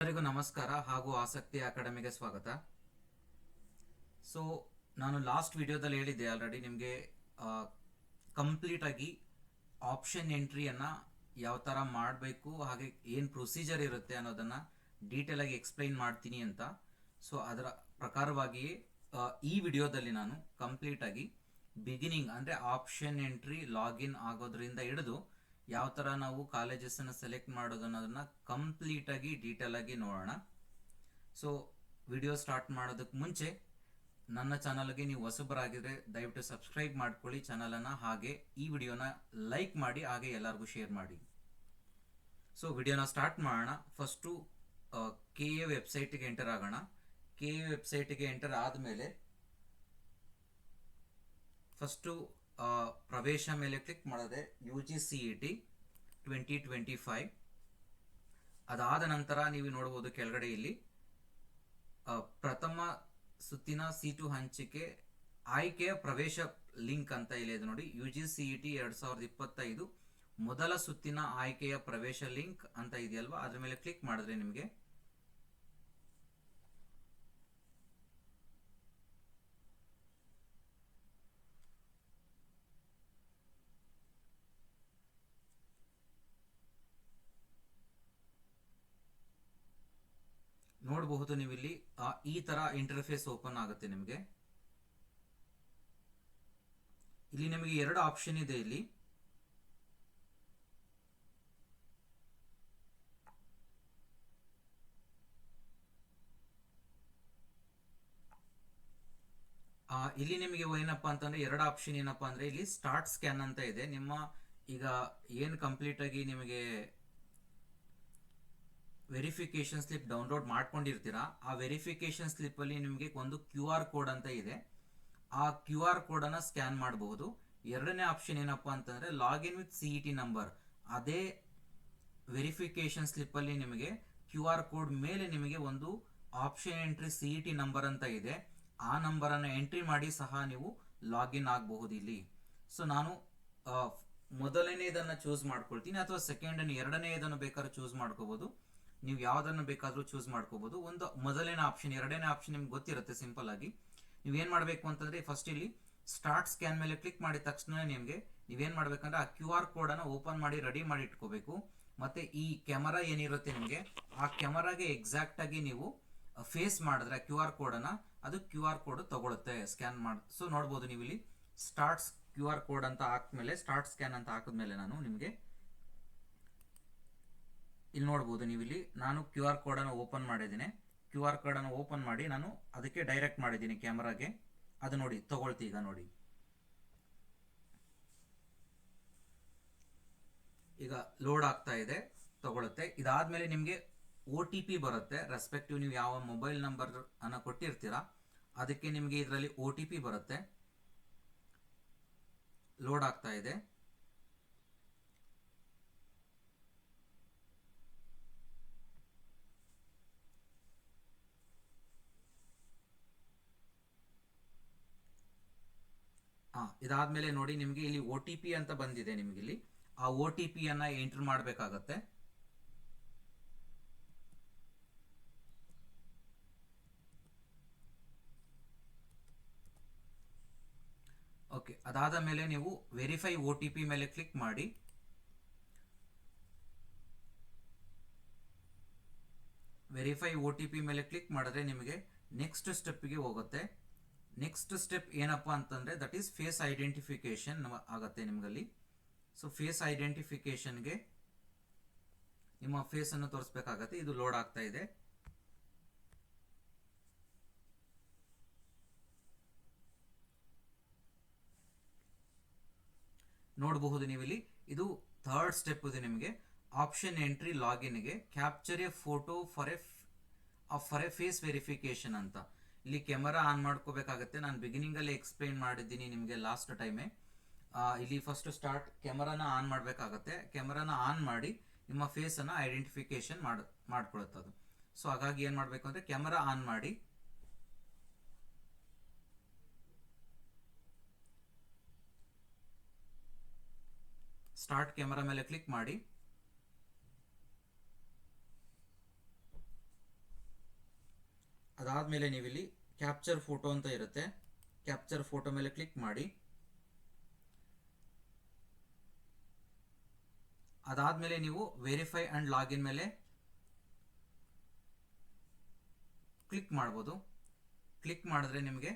ಎಲ್ಲರಿಗೂ ನಮಸ್ಕಾರ ಹಾಗೂ ಆಸಕ್ತಿ ಅಕಾಡೆಮಿಗೆ ಸ್ವಾಗತ. ಸೊ ನಾನು ಲಾಸ್ಟ್ ವಿಡಿಯೋದಲ್ಲಿ ಹೇಳಿದ್ದೆ ಆಲ್ರೆಡಿ ನಿಮಗೆ ಕಂಪ್ಲೀಟ್ ಆಗಿ ಆಪ್ಷನ್ ಎಂಟ್ರಿಯನ್ನು ಯಾವ ಥರ ಮಾಡಬೇಕು ಹಾಗೆ ಏನು ಪ್ರೊಸೀಜರ್ ಇರುತ್ತೆ ಅನ್ನೋದನ್ನು ಡೀಟೇಲ್ ಆಗಿ ಎಕ್ಸ್ಪ್ಲೈನ್ ಮಾಡ್ತೀನಿ ಅಂತ. ಸೊ ಅದರ ಪ್ರಕಾರವಾಗಿಯೇ ಈ ವಿಡಿಯೋದಲ್ಲಿ ನಾನು ಕಂಪ್ಲೀಟ್ ಆಗಿ ಬಿಗಿನಿಂಗ್ ಅಂದರೆ ಆಪ್ಷನ್ ಎಂಟ್ರಿ ಲಾಗಿನ್ ಆಗೋದ್ರಿಂದ ಹಿಡಿದು ಯಾವ ಥರ ನಾವು ಕಾಲೇಜಸನ್ನು ಸೆಲೆಕ್ಟ್ ಮಾಡೋದು ಅನ್ನೋದನ್ನು ಕಂಪ್ಲೀಟಾಗಿ ಡೀಟೇಲಾಗಿ ನೋಡೋಣ. ಸೊ ವಿಡಿಯೋ ಸ್ಟಾರ್ಟ್ ಮಾಡೋದಕ್ಕೆ ಮುಂಚೆ ನನ್ನ ಚಾನಲ್ಗೆ ನೀವು ಹೊಸಬರಾಗಿದ್ದರೆ ದಯವಿಟ್ಟು ಸಬ್ಸ್ಕ್ರೈಬ್ ಮಾಡ್ಕೊಳ್ಳಿ ಚಾನಲನ್ನು, ಹಾಗೆ ಈ ವಿಡಿಯೋನ ಲೈಕ್ ಮಾಡಿ, ಹಾಗೆ ಎಲ್ಲರಿಗೂ ಶೇರ್ ಮಾಡಿ. ಸೊ ವಿಡಿಯೋನ ಸ್ಟಾರ್ಟ್ ಮಾಡೋಣ. ಫಸ್ಟು ಕೆ ಎ ವೆಬ್ಸೈಟಿಗೆ ಎಂಟರ್ ಆಗೋಣ. ಕೆ ಎ ವೆಬ್ಸೈಟಿಗೆ ಎಂಟರ್ ಆದಮೇಲೆ ಫಸ್ಟು ಪ್ರವೇಶ ಮೇಲೆ ಕ್ಲಿಕ್ ಮಾಡಿದ್ರೆ UGCET 2025. ಅದಾದ ನಂತರ ನೀವು ನೋಡ್ಬೋದು ಕೆಳಗಡೆ ಇಲ್ಲಿ ಪ್ರಥಮ ಸುತ್ತಿನ ಸೀಟು ಹಂಚಿಕೆ ಆಯ್ಕೆಯ ಪ್ರವೇಶ ಲಿಂಕ್ ಅಂತ ಇಲ್ಲಿ ಇದೆ ನೋಡಿ. UGCET 2025 ಮೊದಲ ಸುತ್ತಿನ ಆಯ್ಕೆಯ ಪ್ರವೇಶ ಲಿಂಕ್ ಅಂತ ಇದೆಯಲ್ವಾ, ಅದ್ರ ಮೇಲೆ ಕ್ಲಿಕ್ ಮಾಡಿದ್ರೆ ನಿಮಗೆ ನೋಡಬಹುದು. ನೀವು ಇಲ್ಲಿ ಈ ತರ ಇಂಟರ್ಫೇಸ್ ಓಪನ್ ಆಗುತ್ತೆ. ನಿಮಗೆ ಇಲ್ಲಿ ನಿಮಗೆ ಎರಡು ಆಪ್ಷನ್ ಇದೆ. ಇಲ್ಲಿ ಇಲ್ಲಿ ನಿಮಗೆ ಏನಪ್ಪಾ ಅಂತಂದ್ರೆ ಎರಡು ಆಪ್ಷನ್ ಏನಪ್ಪಾ ಅಂದ್ರೆ ಇಲ್ಲಿ ಸ್ಟಾರ್ಟ್ ಸ್ಕ್ಯಾನ್ ಅಂತ ಇದೆ. ನಿಮ್ಮ ಈಗ ಏನು ಕಂಪ್ಲೀಟ್ ಆಗಿ ನಿಮಗೆ ವೆರಿಫಿಕೇಶನ್ ಸ್ಲಿಪ್ ಡೌನ್ಲೋಡ್ ಮಾಡ್ಕೊಂಡಿರ್ತೀರಾ, ಆ ವೆರಿಫಿಕೇಶನ್ ಸ್ಲಿಪ್ ಅಲ್ಲಿ ನಿಮಗೆ ಒಂದು QR ಕೋಡ್ ಅಂತ ಇದೆ. ಆ QR ಕೋಡ್ ಅನ್ನ ಸ್ಕ್ಯಾನ್ ಮಾಡಬಹುದು. ಎರಡನೇ ಆಪ್ಷನ್ ಏನಪ್ಪಾ ಅಂತಂದ್ರೆ ಲಾಗಿನ್ ವಿತ್ CET ನಂಬರ್. ಅದೇ ವೆರಿಫಿಕೇಶನ್ ಸ್ಲಿಪ್ ಅಲ್ಲಿ ನಿಮಗೆ QR ಕೋಡ್ ಮೇಲೆ ನಿಮಗೆ ಒಂದು ಆಪ್ಷನ್ ಎಂಟ್ರಿ CET ನಂಬರ್ ಅಂತ ಇದೆ. ಆ ನಂಬರ್ ಅನ್ನು ಎಂಟ್ರಿ ಮಾಡಿ ಸಹ ನೀವು ಲಾಗಿನ್ ಆಗಬಹುದು ಇಲ್ಲಿ. ಸೊ ನಾನು ಮೊದಲನೇದನ್ನ ಚೂಸ್ ಮಾಡ್ಕೊಳ್ತೀನಿ, ಅಥವಾ ಎರಡನೇದನ್ನು ಬೇಕಾದ್ರೂ ಚೂಸ್ ಮಾಡ್ಕೋಬಹುದು. ನೀವು ಯಾವ್ದನ್ನು ಬೇಕಾದ್ರೂ ಚೂಸ್ ಮಾಡ್ಕೋಬಹುದು. ಒಂದು ಮೊದಲನೇ ಆಪ್ಷನ್, ಎರಡನೇ ಆಪ್ಷನ್ ನಿಮ್ಗೆ ಗೊತ್ತಿರುತ್ತೆ. ಸಿಂಪಲ್ ಆಗಿ ನೀವೇನ್ ಮಾಡ್ಬೇಕು ಅಂತಂದ್ರೆ ಫಸ್ಟ್ ಇಲ್ಲಿ ಸ್ಟಾರ್ಟ್ ಸ್ಕ್ಯಾನ್ ಮೇಲೆ ಕ್ಲಿಕ್ ಮಾಡಿದ ತಕ್ಷಣ ನಿಮ್ಗೆ ನೀವೇನ್ ಮಾಡ್ಬೇಕಂದ್ರೆ ಆ QR ಕೋಡ್ ಅನ್ನ ಓಪನ್ ಮಾಡಿ ರೆಡಿ ಮಾಡಿ ಇಟ್ಕೋಬೇಕು. ಮತ್ತೆ ಈ ಕ್ಯಾಮರಾ ಏನಿರುತ್ತೆ ನಿಮ್ಗೆ, ಆ ಕ್ಯಾಮರಾಗೆ ಎಕ್ಸಾಕ್ಟ್ ಆಗಿ ನೀವು ಫೇಸ್ ಮಾಡಿದ್ರೆ QR ಕೋಡ್ ಅನ್ನ, ಅದು QR ಕೋಡ್ ತಗೊಳುತ್ತೆ ಸ್ಕ್ಯಾನ್ ಮಾಡಿ. ಸೊ ನೋಡ್ಬೋದು ನೀವು ಇಲ್ಲಿ ಸ್ಟಾರ್ಟ್ QR ಕೋಡ್ ಅಂತ ಹಾಕ್ಮೇಲೆ, ಸ್ಟಾರ್ಟ್ ಸ್ಕ್ಯಾನ್ ಅಂತ ಹಾಕಿದ್ಮೇಲೆ ನಾನು ನಿಮ್ಗೆ ಇಲ್ಲಿ ನೋಡ್ಬೋದು. ನೀವು ಇಲ್ಲಿ ನಾನು QR ಕೋಡ್ ಅನ್ನು ಓಪನ್ ಮಾಡಿದ್ದೀನಿ. QR ಕೋಡ್ ಅನ್ನು ಓಪನ್ ಮಾಡಿ ನಾನು ಅದಕ್ಕೆ ಡೈರೆಕ್ಟ್ ಮಾಡಿದ್ದೀನಿ ಕ್ಯಾಮರಾಗೆ. ಅದು ನೋಡಿ ತಗೊಳ್ತಿ. ಈಗ ನೋಡಿ, ಈಗ ಲೋಡ್ ಆಗ್ತಾ ಇದೆ, ತಗೊಳುತ್ತೆ. ಇದಾದ್ಮೇಲೆ ನಿಮಗೆ OTP ಬರುತ್ತೆ. ರೆಸ್ಪೆಕ್ಟಿವ್ ನೀವು ಯಾವ ಮೊಬೈಲ್ ನಂಬರ್ ಅನ್ನ ಕೊಟ್ಟಿರ್ತೀರಾ ಅದಕ್ಕೆ ನಿಮಗೆ ಇದರಲ್ಲಿ OTP ಬರುತ್ತೆ. ಲೋಡ್ ಆಗ್ತಾ ಇದೆ. ಇದಾದ್ಮೇಲೆ ನೋಡಿ ನಿಮಗೆ ಇಲ್ಲಿ OTP ಅಂತ ಬಂದಿದೆ. ನಿಮಗೆ ಇಲ್ಲಿ ಆ OTP ಅನ್ನ ಎಂಟರ್ ಮಾಡಬೇಕಾಗತ್ತೆ. ಓಕೆ, ಅದಾದ ಮೇಲೆ ನೀವು ವೆರಿಫೈ OTP ಮೇಲೆ ಕ್ಲಿಕ್ ಮಾಡಿ. ವೆರಿಫೈ OTP ಮೇಲೆ ಕ್ಲಿಕ್ ಮಾಡಿದ್ರೆ ನಿಮಗೆ ನೆಕ್ಸ್ಟ್ ಸ್ಟೆಪ್ಗೆ ಹೋಗುತ್ತೆ. ನೆಕ್ಸ್ಟ್ ಸ್ಟೆಪ್ ಏನಪ್ಪಾ ಅಂತಂದ್ರೆ ದಟ್ ಈಸ್ ಫೇಸ್ ಐಡೆಂಟಿಫಿಕೇಶನ್ ಆಗತ್ತೆ ನಿಮ್ಗಲ್ಲಿ. ಸೊ ಫೇಸ್ ಐಡೆಂಟಿಫಿಕೇಶನ್ಗೆ ನಿಮ್ಮ ಫೇಸ್ ಅನ್ನು ತೋರಿಸಬೇಕಾಗತ್ತೆ. ಇದು ಲೋಡ್ ಆಗ್ತಾ ಇದೆ. ನೋಡಬಹುದು ನೀವು ಇಲ್ಲಿ ಇದು ಥರ್ಡ್ ಸ್ಟೆಪ್ ಇದೆ. ನಿಮಗೆ ಆಪ್ಷನ್ ಎಂಟ್ರಿ ಲಾಗಿನ್ಗೆ capture a photo for a face verification ಅಂತ ಇಲ್ಲಿ ಕ್ಯಾಮರಾ ಆನ್ ಮಾಡ್ಕೋಬೇಕಾಗತ್ತೆ. ನಾನು ಬಿಗಿನಿಂಗ್ ಅಲ್ಲಿ ಎಕ್ಸ್ಪ್ಲೈನ್ ಮಾಡಿದ್ದೀನಿ ನಿಮಗೆ ಲಾಸ್ಟ್ ಟೈಮೇ. ಇಲ್ಲಿ ಫಸ್ಟ್ ಸ್ಟಾರ್ಟ್ ಕ್ಯಾಮರಾನ ಆನ್ ಮಾಡಬೇಕಾಗತ್ತೆ. ಕ್ಯಾಮರಾನ ಆನ್ ಮಾಡಿ ನಿಮ್ಮ ಫೇಸ್ ಅನ್ನ ಐಡೆಂಟಿಫಿಕೇಶನ್ ಮಾಡ್ಕೊಳುತ್ತೆ. ಸೊ ಹಾಗಾಗಿ ಏನ್ ಮಾಡಬೇಕು ಅಂದ್ರೆ ಕ್ಯಾಮರಾ ಆನ್ ಮಾಡಿ ಸ್ಟಾರ್ಟ್ ಕ್ಯಾಮರಾ ಮೇಲೆ ಕ್ಲಿಕ್ ಮಾಡಿ ಅದಾದಮೇಲೆ ನೀವಿಲ್ಲಿ ಕ್ಯಾಪ್ಚರ್ ಫೋಟೋ ಅಂತ ಇರುತ್ತೆ, ಕ್ಯಾಪ್ಚರ್ ಫೋಟೋ ಮೇಲೆ ಕ್ಲಿಕ್ ಮಾಡಿ. ಅದಾದಮೇಲೆ ನೀವು ವೆರಿಫೈ ಆ್ಯಂಡ್ ಲಾಗಿನ್ ಮೇಲೆ ಕ್ಲಿಕ್ ಮಾಡ್ಬೋದು. ಕ್ಲಿಕ್ ಮಾಡಿದ್ರೆ ನಿಮಗೆ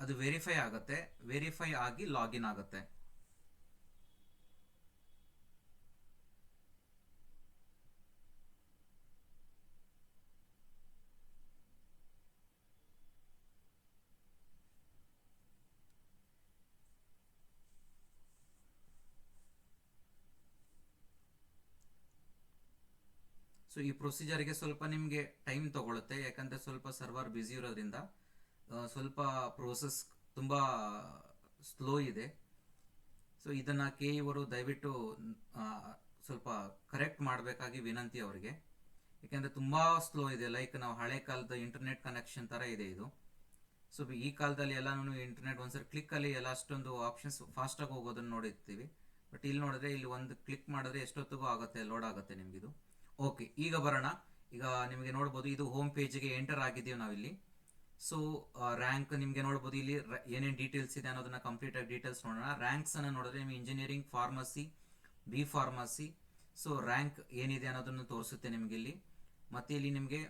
ಅದು ವೆರಿಫೈ ಆಗುತ್ತೆ, ವೆರಿಫೈ ಆಗಿ ಲಾಗಿನ್ ಆಗುತ್ತೆ. ಸೊ ಈ ಪ್ರೊಸೀಜರ್ಗೆ ಸ್ವಲ್ಪ ನಿಮಗೆ ಟೈಮ್ ತಗೊಳುತ್ತೆ, ಯಾಕಂದರೆ ಸ್ವಲ್ಪ ಸರ್ವರ್ ಬ್ಯುಸಿ ಇರೋದ್ರಿಂದ ಸ್ವಲ್ಪ ಪ್ರೋಸೆಸ್ ತುಂಬ ಸ್ಲೋ ಇದೆ. ಸೊ ಇದನ್ನು ಇವರು ದಯವಿಟ್ಟು ಸ್ವಲ್ಪ ಕರೆಕ್ಟ್ ಮಾಡಬೇಕಾಗಿ ವಿನಂತಿ ಅವರಿಗೆ, ಯಾಕೆಂದರೆ ತುಂಬ ಸ್ಲೋ ಇದೆ. ಲೈಕ್ ನಾವು ಹಳೆ ಕಾಲದ ಇಂಟರ್ನೆಟ್ ಕನೆಕ್ಷನ್ ಥರ ಇದೆ ಇದು. ಸೊ ಈ ಕಾಲದಲ್ಲಿ ಎಲ್ಲನೂ ಇಂಟರ್ನೆಟ್ ಒಂದ್ಸರಿ ಕ್ಲಿಕ್ಕಲ್ಲಿ ಎಲ್ಲ ಅಷ್ಟೊಂದು ಆಪ್ಷನ್ಸ್ ಫಾಸ್ಟಾಗಿ ಹೋಗೋದನ್ನು ನೋಡಿರ್ತೀವಿ. ಬಟ್ ಇಲ್ಲಿ ನೋಡಿದ್ರೆ ಇಲ್ಲಿ ಒಂದು ಕ್ಲಿಕ್ ಮಾಡಿದ್ರೆ ಎಷ್ಟೊತ್ತಿಗೂ ಆಗುತ್ತೆ, ಲೋಡ್ ಆಗುತ್ತೆ ನಿಮಗಿದು. ಓಕೆ, ಈಗ ಬರೋಣ. ಈಗ ನಿಮಗೆ ನೋಡ್ಬೋದು ಇದು ಹೋಮ್ ಪೇಜ್ಗೆ ಎಂಟರ್ ಆಗಿದ್ದೀವಿ ನಾವಿಲ್ಲಿ. ಸೊ ರ್ಯಾಂಕ್ ನಿಮಗೆ ನೋಡ್ಬೋದು ಇಲ್ಲಿ ಏನೇನು ಡೀಟೇಲ್ಸ್ ಇದೆ ಅನ್ನೋದನ್ನ ಕಂಪ್ಲೀಟ್ ಆಗಿ ಡೀಟೇಲ್ಸ್ ನೋಡೋಣ. ರ್ಯಾಂಕ್ಸ್ ಅನ್ನು ನೋಡಿದ್ರೆ ನಿಮಗೆ engineering, pharmacy, B pharmacy, so rank ಏನಿದೆ ಅನ್ನೋದನ್ನು ತೋರಿಸುತ್ತೆ ನಿಮಗೆ ಇಲ್ಲಿ. ಮತ್ತೆ ಇಲ್ಲಿ ನಿಮಗೆ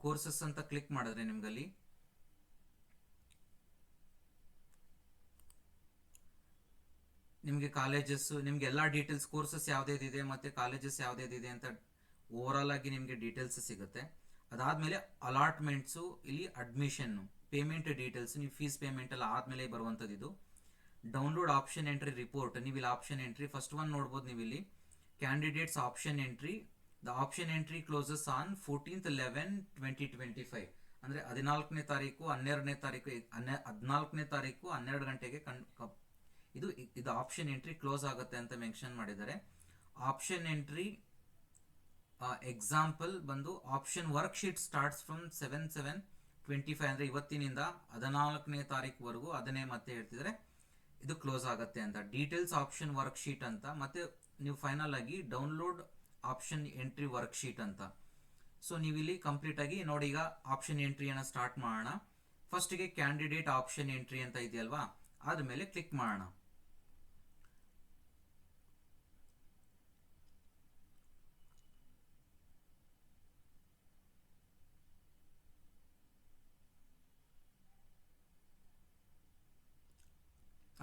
ಕೋರ್ಸಸ್ ಅಂತ ಕ್ಲಿಕ್ ಮಾಡಿದ್ರೆ ನಿಮ್ಗಲ್ಲಿ ನಿಮಗೆ ಕಾಲೇಜಸ್, ನಿಮ್ಗೆ ಎಲ್ಲ ಡೀಟೇಲ್ಸ್, ಕೋರ್ಸಸ್ ಯಾವುದೇದಿದೆ ಮತ್ತು ಕಾಲೇಜಸ್ ಯಾವುದೇದಿದೆ ಅಂತ ಓವರಾಲ್ ಆಗಿ ನಿಮಗೆ ಡೀಟೇಲ್ಸ್ ಸಿಗುತ್ತೆ. ಅದಾದಮೇಲೆ ಅಲಾಟ್ಮೆಂಟ್ಸು, ಇಲ್ಲಿ ಅಡ್ಮಿಷನ್ನು, ಪೇಮೆಂಟ್ ಡೀಟೇಲ್ಸ್, ನೀವು ಫೀಸ್ ಪೇಮೆಂಟ್ ಎಲ್ಲ ಆದಮೇಲೆ ಬರುವಂಥದ್ದು ಇದು. ಡೌನ್ಲೋಡ್ ಆಪ್ಷನ್ ಎಂಟ್ರಿ ರಿಪೋರ್ಟ್, ನೀವು ಇಲ್ಲಿ ಆಪ್ಷನ್ ಎಂಟ್ರಿ ಫಸ್ಟ್ ಒನ್ ನೋಡ್ಬೋದು ನೀವು ಇಲ್ಲಿ. Candidates option entry, the option entry closes on 14/11/2025, ಅಂದರೆ 14ನೇ ತಾರೀಕು 12ನೇ ತಾರೀಕು 14ನೇ ತಾರೀಕು 12 ಗಂಟೆಗೆ ಇದು ಆಪ್ಷನ್ ಎಂಟ್ರಿ ಕ್ಲೋಸ್ ಆಗುತ್ತೆ ಅಂತ ಮೆನ್ಷನ್ ಮಾಡಿದ್ದಾರೆ. ಆಪ್ಷನ್ ಎಂಟ್ರಿ ಎಕ್ಸಾಂಪಲ್ ಬಂದು option work sheet starts from 7/7/25, ಅಂದರೆ ಇವತ್ತಿನಿಂದ 14ನೇ ತಾರೀಕುವರೆಗೂ ಅದನ್ನೇ ಮತ್ತೆ ಹೇಳ್ತಿದ್ದಾರೆ ಇದು ಕ್ಲೋಸ್ ಆಗುತ್ತೆ ಅಂತ. ಡೀಟೇಲ್ಸ್ ಆಪ್ಷನ್ ವರ್ಕ್ ಶೀಟ್ ಅಂತ, ಮತ್ತೆ ನೀವು ಫೈನಲ್ ಆಗಿ download option entry work sheet ಅಂತ. ಸೊ ನೀವು ಇಲ್ಲಿ ಕಂಪ್ಲೀಟ್ ಆಗಿ ನೋಡಿ, ಈಗ ಆಪ್ಷನ್ ಎಂಟ್ರಿಯನ್ನು ಸ್ಟಾರ್ಟ್ ಮಾಡೋಣ. ಫಸ್ಟಿಗೆ ಕ್ಯಾಂಡಿಡೇಟ್ ಆಪ್ಷನ್ ಎಂಟ್ರಿ ಅಂತ ಇದೆಯಲ್ವಾ, ಆದಮೇಲೆ ಕ್ಲಿಕ್ ಮಾಡೋಣ.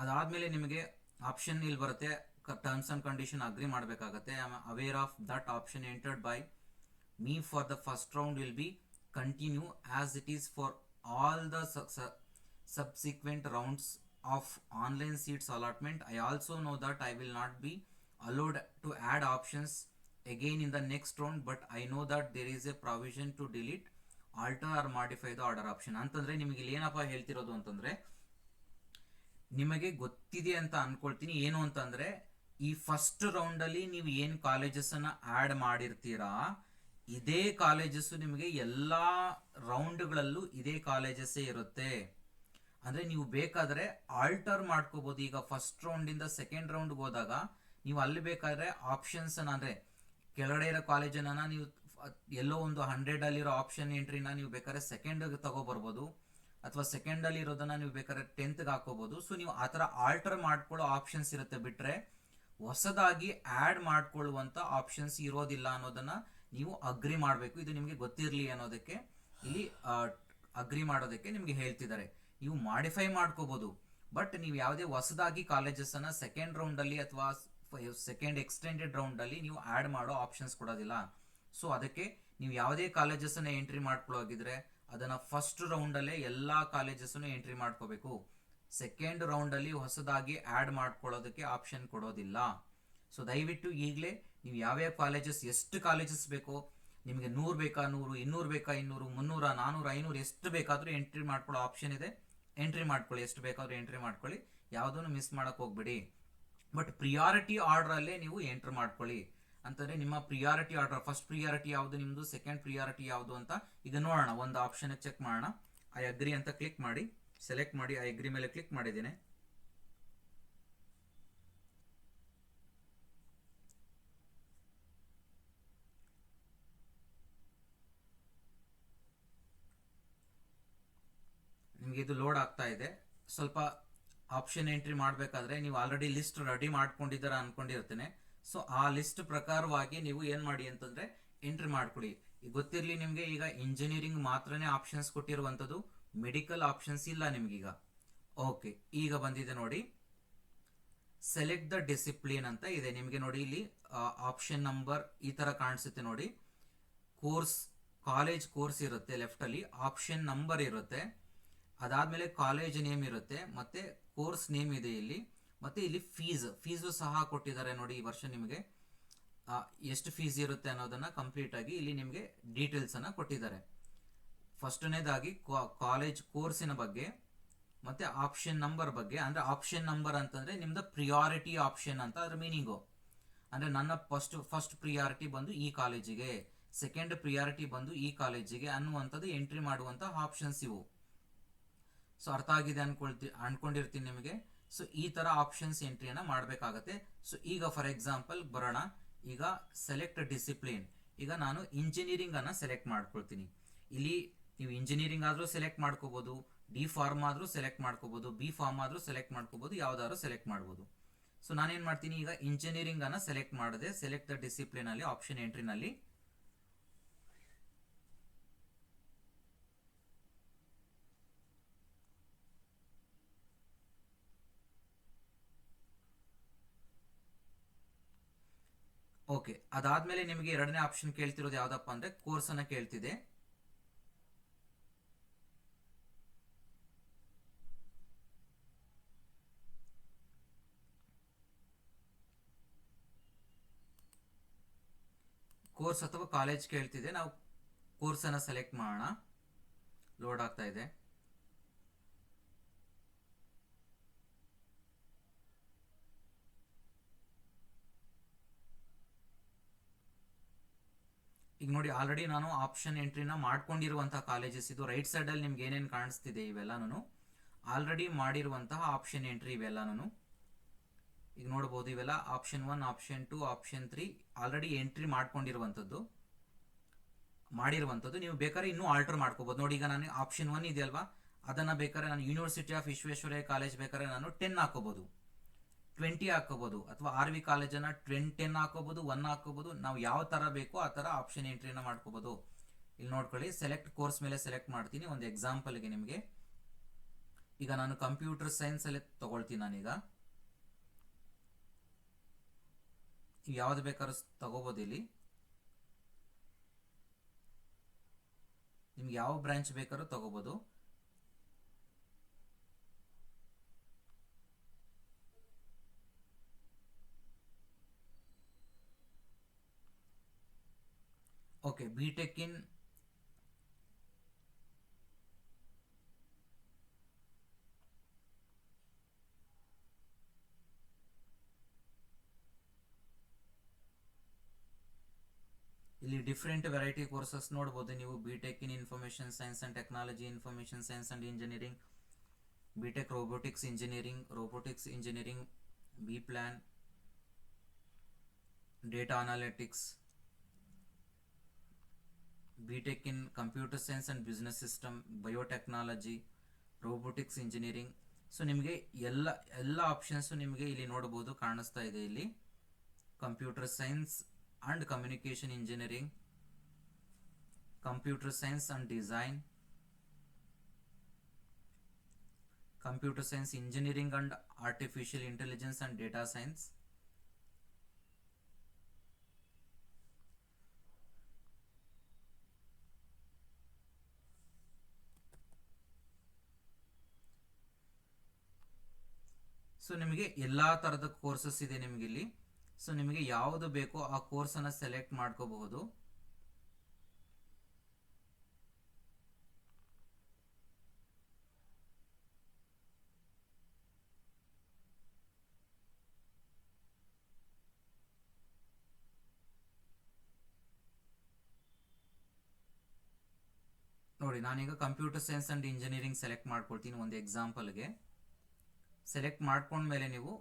ಅದಾದಮೇಲೆ ನಿಮಗೆ ಆಪ್ಷನ್ ಇಲ್ಲಿ ಬರುತ್ತೆ, ಟರ್ಮ್ಸ್ ಅಂಡ್ ಕಂಡೀಷನ್ ಅಗ್ರಿ ಮಾಡಬೇಕಾಗತ್ತೆ. I am aware of that option entered by me for the first round will be continue as it is for all the subsequent rounds of online seats allotment. I also know that I will not be allowed to add options again in the next round, but I know that there is a provision to delete, alter or modify the order option. ಅಂತಂದ್ರೆ ನಿಮಗೆ ಇಲ್ಲಿ ಏನಪ್ಪ ಹೇಳ್ತಿರೋದು ಅಂತಂದ್ರೆ, ನಿಮಗೆ ಗೊತ್ತಿದೆ ಅಂತ ಅನ್ಕೊಳ್ತೀನಿ. ಏನು ಅಂತಂದ್ರೆ, ಈ ಫಸ್ಟ್ ರೌಂಡ್ ಅಲ್ಲಿ ನೀವು ಏನು ಕಾಲೇಜಸ್ ಅನ್ನ ಆಡ್ ಮಾಡಿರ್ತೀರಾ, ಇದೇ ಕಾಲೇಜಸ್ ನಿಮಗೆ ಎಲ್ಲಾ ರೌಂಡ್ಗಳಲ್ಲೂ ಇದೇ ಕಾಲೇಜಸ್ ಇರುತ್ತೆ. ಅಂದ್ರೆ ನೀವು ಬೇಕಾದ್ರೆ ಆಲ್ಟರ್ ಮಾಡ್ಕೋಬಹುದು. ಈಗ ಫಸ್ಟ್ ರೌಂಡ್ ಇಂದ ಸೆಕೆಂಡ್ ರೌಂಡ್ ಹೋದಾಗ ನೀವು ಅಲ್ಲಿ ಬೇಕಾದ್ರೆ ಆಪ್ಷನ್ಸ್ ಅಂದ್ರೆ ಕೆಳಗಡೆ ಇರೋ ಕಾಲೇಜನ್ನ ನೀವು ಎಲ್ಲೋ ಒಂದು 100 ಅಲ್ಲಿರೋ ಆಪ್ಷನ್ ಎಂಟ್ರಿನ ನೀವು ಬೇಕಾದ್ರೆ ಸೆಕೆಂಡ್ ತಗೋಬರ್ಬೋದು, ಅಥವಾ ಸೆಕೆಂಡ್ ಅಲ್ಲಿ ಇರೋದನ್ನ ನೀವು ಬೇಕಾದ್ರೆ 10th ಹಾಕೋಬಹುದು. ಸೊ ನೀವು ಆ ಥರ ಆಲ್ಟರ್ ಮಾಡ್ಕೊಳ್ಳೋ ಆಪ್ಷನ್ಸ್ ಇರುತ್ತೆ, ಬಿಟ್ರೆ ಹೊಸದಾಗಿ ಆಡ್ ಮಾಡ್ಕೊಳ್ಳುವಂತ ಆಪ್ಷನ್ಸ್ ಇರೋದಿಲ್ಲ ಅನ್ನೋದನ್ನ ನೀವು ಅಗ್ರಿ ಮಾಡಬೇಕು. ಇದು ನಿಮಗೆ ಗೊತ್ತಿರಲಿ ಅನ್ನೋದಕ್ಕೆ ಇಲ್ಲಿ ಅಗ್ರಿ ಮಾಡೋದಕ್ಕೆ ನಿಮಗೆ ಹೇಳ್ತಿದ್ದಾರೆ. ನೀವು ಮಾಡಿಫೈ ಮಾಡ್ಕೋಬಹುದು, ಬಟ್ ನೀವು ಯಾವುದೇ ಹೊಸದಾಗಿ ಕಾಲೇಜಸ್ ಅನ್ನ ಸೆಕೆಂಡ್ ರೌಂಡ್ ಅಲ್ಲಿ ಅಥವಾ ಸೆಕೆಂಡ್ ಎಕ್ಸ್ಟೆಂಡೆಡ್ ರೌಂಡ್ ಅಲ್ಲಿ ನೀವು ಆಡ್ ಮಾಡೋ ಆಪ್ಷನ್ಸ್ ಕೊಡೋದಿಲ್ಲ. ಸೊ ಅದಕ್ಕೆ ನೀವು ಯಾವುದೇ ಕಾಲೇಜಸ್ ಅನ್ನ ಎಂಟ್ರಿ ಮಾಡ್ಕೊಳ್ಳೋಗಿದ್ರೆ ಅದನ್ನ ಫಸ್ಟ್ ರೌಂಡ್ ಅಲ್ಲೇ ಎಲ್ಲಾ ಕಾಲೇಜಸ್ ಎಂಟ್ರಿ ಮಾಡ್ಕೋಬೇಕು. ಸೆಕೆಂಡ್ ರೌಂಡ್ ಅಲ್ಲಿ ಹೊಸದಾಗಿ ಆಡ್ ಮಾಡ್ಕೊಳ್ಳೋದಕ್ಕೆ ಆಪ್ಷನ್ ಕೊಡೋದಿಲ್ಲ. ಸೊ ದಯವಿಟ್ಟು ಈಗಲೇ ನೀವು ಯಾವ್ಯಾವ ಕಾಲೇಜಸ್, ಎಷ್ಟು ಕಾಲೇಜಸ್ ಬೇಕೋ ನಿಮಗೆ, 100 ಬೇಕಾ 100, 200 ಬೇಕಾ 200, 300, 400, 500 ಎಷ್ಟು ಬೇಕಾದರೂ ಎಂಟ್ರಿ ಮಾಡ್ಕೊಳ್ಳೋ ಆಪ್ಷನ್ ಇದೆ. ಎಂಟ್ರಿ ಮಾಡ್ಕೊಳ್ಳಿ, ಎಷ್ಟು ಬೇಕಾದರೂ ಎಂಟ್ರಿ ಮಾಡ್ಕೊಳ್ಳಿ, ಯಾವುದನ್ನು ಮಿಸ್ ಮಾಡಕ್ ಹೋಗ್ಬೇಡಿ. ಬಟ್ ಪ್ರಿಯಾರಿಟಿ ಆರ್ಡರ್ ಅಲ್ಲೇ ನೀವು ಎಂಟ್ರಿ ಮಾಡ್ಕೊಳ್ಳಿ. ಅಂತಂದ್ರೆ ನಿಮ್ಮ ಪ್ರಿಯಾರಿಟಿ ಆರ್ಡರ್, ಫಸ್ಟ್ ಪ್ರಿಯಾರಿಟಿ ಯಾವುದು ನಿಮ್ದು, ಸೆಕೆಂಡ್ ಪ್ರಿಯಾರಿಟಿ ಯಾವುದು ಅಂತ ಈಗ ನೋಡೋಣ. ಒಂದು ಆಪ್ಷನ್ ಚೆಕ್ ಮಾಡೋಣ. ಐ ಅಗ್ರಿ ಅಂತ ಕ್ಲಿಕ್ ಮಾಡಿ, ಸೆಲೆಕ್ಟ್ ಮಾಡಿ, ಐ ಅಗ್ರಿ ಮೇಲೆ ಕ್ಲಿಕ್ ಮಾಡಿದ್ದೀನಿ. ನಿಮಗೆ ಇದು ಲೋಡ್ ಆಗ್ತಾ ಇದೆ. ಸ್ವಲ್ಪ ಆಪ್ಷನ್ ಎಂಟ್ರಿ ಮಾಡಬೇಕಾದ್ರೆ ನೀವು ಆಲ್ರೆಡಿ ಲಿಸ್ಟ್ ರೆಡಿ ಮಾಡ್ಕೊಂಡಿದ್ದೀರಾ ಅನ್ಕೊಂಡಿರ್ತೇನೆ. ಸೊ ಆ ಲಿಸ್ಟ್ ಪ್ರಕಾರವಾಗಿ ನೀವು ಏನು ಮಾಡಿ ಅಂತಂದರೆ ಎಂಟ್ರಿ ಮಾಡ್ಕೊಡಿ. ಈಗ ಗೊತ್ತಿರಲಿ ನಿಮಗೆ, ಈಗ ಇಂಜಿನಿಯರಿಂಗ್ ಮಾತ್ರನೇ ಆಪ್ಷನ್ಸ್ ಕೊಟ್ಟಿರುವಂಥದ್ದು, ಮೆಡಿಕಲ್ ಆಪ್ಷನ್ಸ್ ಇಲ್ಲ ನಿಮ್ಗೀಗ. ಓಕೆ, ಈಗ ಬಂದಿದೆ ನೋಡಿ, ಸೆಲೆಕ್ಟ್ ದ ಡಿಸಿಪ್ಲಿನ್ ಅಂತ ಇದೆ ನಿಮಗೆ. ನೋಡಿ ಇಲ್ಲಿ ಆಪ್ಷನ್ ನಂಬರ್ ಈ ಥರ ಕಾಣಿಸುತ್ತೆ ನೋಡಿ. ಕೋರ್ಸ್, ಕಾಲೇಜ್ ಕೋರ್ಸ್ ಇರುತ್ತೆ ಲೆಫ್ಟಲ್ಲಿ, ಆಪ್ಷನ್ ನಂಬರ್ ಇರುತ್ತೆ, ಅದಾದಮೇಲೆ ಕಾಲೇಜ್ ನೇಮ್ ಇರುತ್ತೆ, ಮತ್ತು ಕೋರ್ಸ್ ನೇಮ್ ಇದೆ ಇಲ್ಲಿ, ಮತ್ತು ಇಲ್ಲಿ ಫೀಸು ಸಹ ಕೊಟ್ಟಿದ್ದಾರೆ ನೋಡಿ. ಈ ವರ್ಷ ನಿಮಗೆ ಎಷ್ಟು ಫೀಸ್ ಇರುತ್ತೆ ಅನ್ನೋದನ್ನು ಕಂಪ್ಲೀಟಾಗಿ ಇಲ್ಲಿ ನಿಮಗೆ ಡೀಟೇಲ್ಸನ್ನು ಕೊಟ್ಟಿದ್ದಾರೆ. ಫಸ್ಟನೇದಾಗಿ ಕಾಲೇಜ್ ಕೋರ್ಸಿನ ಬಗ್ಗೆ ಮತ್ತು ಆಪ್ಷನ್ ನಂಬರ್ ಬಗ್ಗೆ. ಅಂದರೆ ಆಪ್ಷನ್ ನಂಬರ್ ಅಂತಂದರೆ ನಿಮ್ಮದು ಪ್ರಿಯಾರಿಟಿ ಆಪ್ಷನ್ ಅಂತ ಅದ್ರ ಮೀನಿಂಗು. ಅಂದರೆ ನನ್ನ ಫಸ್ಟ್ ಪ್ರಿಯಾರಿಟಿ ಬಂದು ಈ ಕಾಲೇಜಿಗೆ, ಸೆಕೆಂಡ್ ಪ್ರಿಯಾರಿಟಿ ಬಂದು ಈ ಕಾಲೇಜಿಗೆ ಅನ್ನುವಂಥದ್ದು ಎಂಟ್ರಿ ಮಾಡುವಂಥ ಆಪ್ಷನ್ಸ್ ಇವು. ಸೊ ಅರ್ಥ ಆಗಿದೆ ಅನ್ಕೊಂಡಿರ್ತೀನಿ ನಿಮಗೆ. ಸೊ ಈ ಥರ ಆಪ್ಷನ್ಸ್ ಎಂಟ್ರಿಯನ್ನು ಮಾಡಬೇಕಾಗತ್ತೆ. ಸೊ ಈಗ ಫಾರ್ ಎಕ್ಸಾಂಪಲ್ ಬರೋಣ. ಈಗ ಸೆಲೆಕ್ಟ್ ಡಿಸಿಪ್ಲಿನ್, ಈಗ ನಾನು ಇಂಜಿನಿಯರಿಂಗನ್ನು ಸೆಲೆಕ್ಟ್ ಮಾಡ್ಕೊಳ್ತೀನಿ. ಇಲ್ಲಿ ನೀವು ಇಂಜಿನಿಯರಿಂಗ್ ಆದರೂ ಸೆಲೆಕ್ಟ್ ಮಾಡ್ಕೋಬೋದು, ಡಿ ಫಾರ್ಮ್ ಆದರೂ ಸೆಲೆಕ್ಟ್ ಮಾಡ್ಕೋಬೋದು, ಬಿ ಫಾರ್ಮ್ ಆದರೂ ಸೆಲೆಕ್ಟ್ ಮಾಡ್ಕೋಬೋದು, ಯಾವುದಾದ್ರೂ ಸೆಲೆಕ್ಟ್ ಮಾಡ್ಬೋದು. ಸೊ ನಾನೇನು ಮಾಡ್ತೀನಿ, ಈಗ ಇಂಜಿನಿಯರಿಂಗನ್ನು ಸೆಲೆಕ್ಟ್ ಮಾಡಿದೆ. ಸೆಲೆಕ್ಟ್ ದ ಡಿಸಿಪ್ಲಿನಲ್ಲಿ ಆಪ್ಷನ್ ಎಂಟ್ರಿನಲ್ಲಿ ಓಕೆ. ಅದಾದ್ಮೇಲೆ ನಿಮಗೆ ಎರಡನೇ ಆಪ್ಷನ್ ಕೇಳ್ತಿರೋದು ಯಾವ್ದಪ್ಪ ಅಂದ್ರೆ ಕೋರ್ಸ್ ಅನ್ನ ಕೇಳ್ತಿದೆ. ಕೋರ್ಸ್ ಅಥವಾ ಕಾಲೇಜ್ ಕೇಳ್ತಿದೆ. ನಾವು ಕೋರ್ಸ್ ಅನ್ನ ಸೆಲೆಕ್ಟ್ ಮಾಡೋಣ. ಲೋಡ್ ಆಗ್ತಾ ಇದೆ. ಈಗ ನೋಡಿ, ಆಲ್ರೆಡಿ ನಾನು ಆಪ್ಷನ್ ಎಂಟ್ರಿನ ಮಾಡ್ಕೊಂಡಿರುವಂತಹ ಕಾಲೇಜಸ್ ಇದು. ರೈಟ್ ಸೈಡ್ ಅಲ್ಲಿ ನಿಮ್ಗೆ ಏನೇನು ಕಾಣಿಸ್ತಿದೆ ಇವೆಲ್ಲಾನು ಆಲ್ರೆಡಿ ಮಾಡಿರುವಂತಹ ಆಪ್ಷನ್ ಎಂಟ್ರಿ ಇವೆಲ್ಲಾನು. ಈಗ ನೋಡಬಹುದು, ಇವೆಲ್ಲ option 1, option 2, option 3 already entry ಮಾಡಿರುವಂಥದ್ದು. ನೀವು ಬೇಕಾದ್ರೆ ಇನ್ನೂ ಆಲ್ಟರ್ ಮಾಡ್ಕೋಬಹುದು. ನೋಡಿ, ಈಗ ನಾನು ಆಪ್ಷನ್ 1 ಇದೆಯಲ್ವಾ, ಅದನ್ನ ಬೇಕಾದ್ರೆ ನಾನು ಯೂನಿವರ್ಸಿಟಿ ಆಫ್ ವಿಶ್ವೇಶ್ವರಯ್ಯ ಕಾಲೇಜ್ ಬೇಕಾದ್ರೆ ನಾನು 10 ಹಾಕೋಬಹುದು, 20 ಹಾಕೋಬಹುದು, ಅಥವಾ ಆರ್ ವಿ ಕಾಲೇಜನ್ನು 10 ಹಾಕೋಬಹುದು, 1 ಹಾಕೋಬಹುದು. ನಾವು ಯಾವ ತರ ಬೇಕೋ ಆ ತರ ಆಪ್ಷನ್ ಎಂಟ್ರಿನ ಮಾಡ್ಕೋಬಹುದು. ಇಲ್ಲಿ ನೋಡ್ಕೊಳ್ಳಿ, ಸೆಲೆಕ್ಟ್ ಕೋರ್ಸ್ ಮೇಲೆ ಸೆಲೆಕ್ಟ್ ಮಾಡ್ತೀನಿ. ಒಂದು ಎಕ್ಸಾಂಪಲ್ಗೆ ನಿಮಗೆ, ಈಗ ನಾನು ಕಂಪ್ಯೂಟರ್ ಸೈನ್ಸ್ ಅಲ್ಲಿ ತಗೊಳ್ತೀನಿ. ನಾನೀಗ ಯಾವ್ದು ಬೇಕಾದ್ರೂ ತಗೋಬಹುದು. ಇಲ್ಲಿ ನಿಮ್ಗೆ ಯಾವ ಬ್ರಾಂಚ್ ಬೇಕಾದ್ರೂ ತಗೋಬಹುದು. ಓಕೆ, ಬಿಟೆಕ್ ಇನ್ ಇಲ್ಲಿ ಡಿಫ್ರೆಂಟ್ ವೆರೈಟಿ ಕೋರ್ಸಸ್ ನೋಡ್ಬೋದು ನೀವು. BTech in information science and technology, information science and engineering, BTech robotics engineering, B plan, data analytics, BTech in computer science and business system, biotechnology, robotics engineering. So ನಿಮಗೆ ಎಲ್ಲ options ನಿಮಗೆ ಇಲ್ಲಿ ನೋಡಬಹುದು, ಕಾಣಿಸ್ತಾ ಇದೆ ಇಲ್ಲಿ. Computer science and communication engineering, computer science and design, computer science engineering and artificial intelligence and data science, so ನಿಮಗೆ ಎಲ್ಲಾ ತರದ ಕೋರ್ಸಸ್ ಇದೆ ನಿಮಗೆ ಇಲ್ಲಿ. ಸೊ ನಿಮಗೆ ಯಾವುದು ಬೇಕೋ ಆ ಕೋರ್ಸ್ ಅನ್ನ ಸೆಲೆಕ್ಟ್ ಮಾಡ್ಕೋಬಹುದು. ನೋಡಿ, ನಾನೀಗ computer science and engineering select ಮಾಡ್ಕೊಳ್ತೀನಿ ಒಂದು ಎಕ್ಸಾಂಪಲ್ಗೆ. ಸೆಲೆಕ್ಟ್ ಮಾಡ್ಕೊಂಡ್ಮೇಲೆ ನೀವು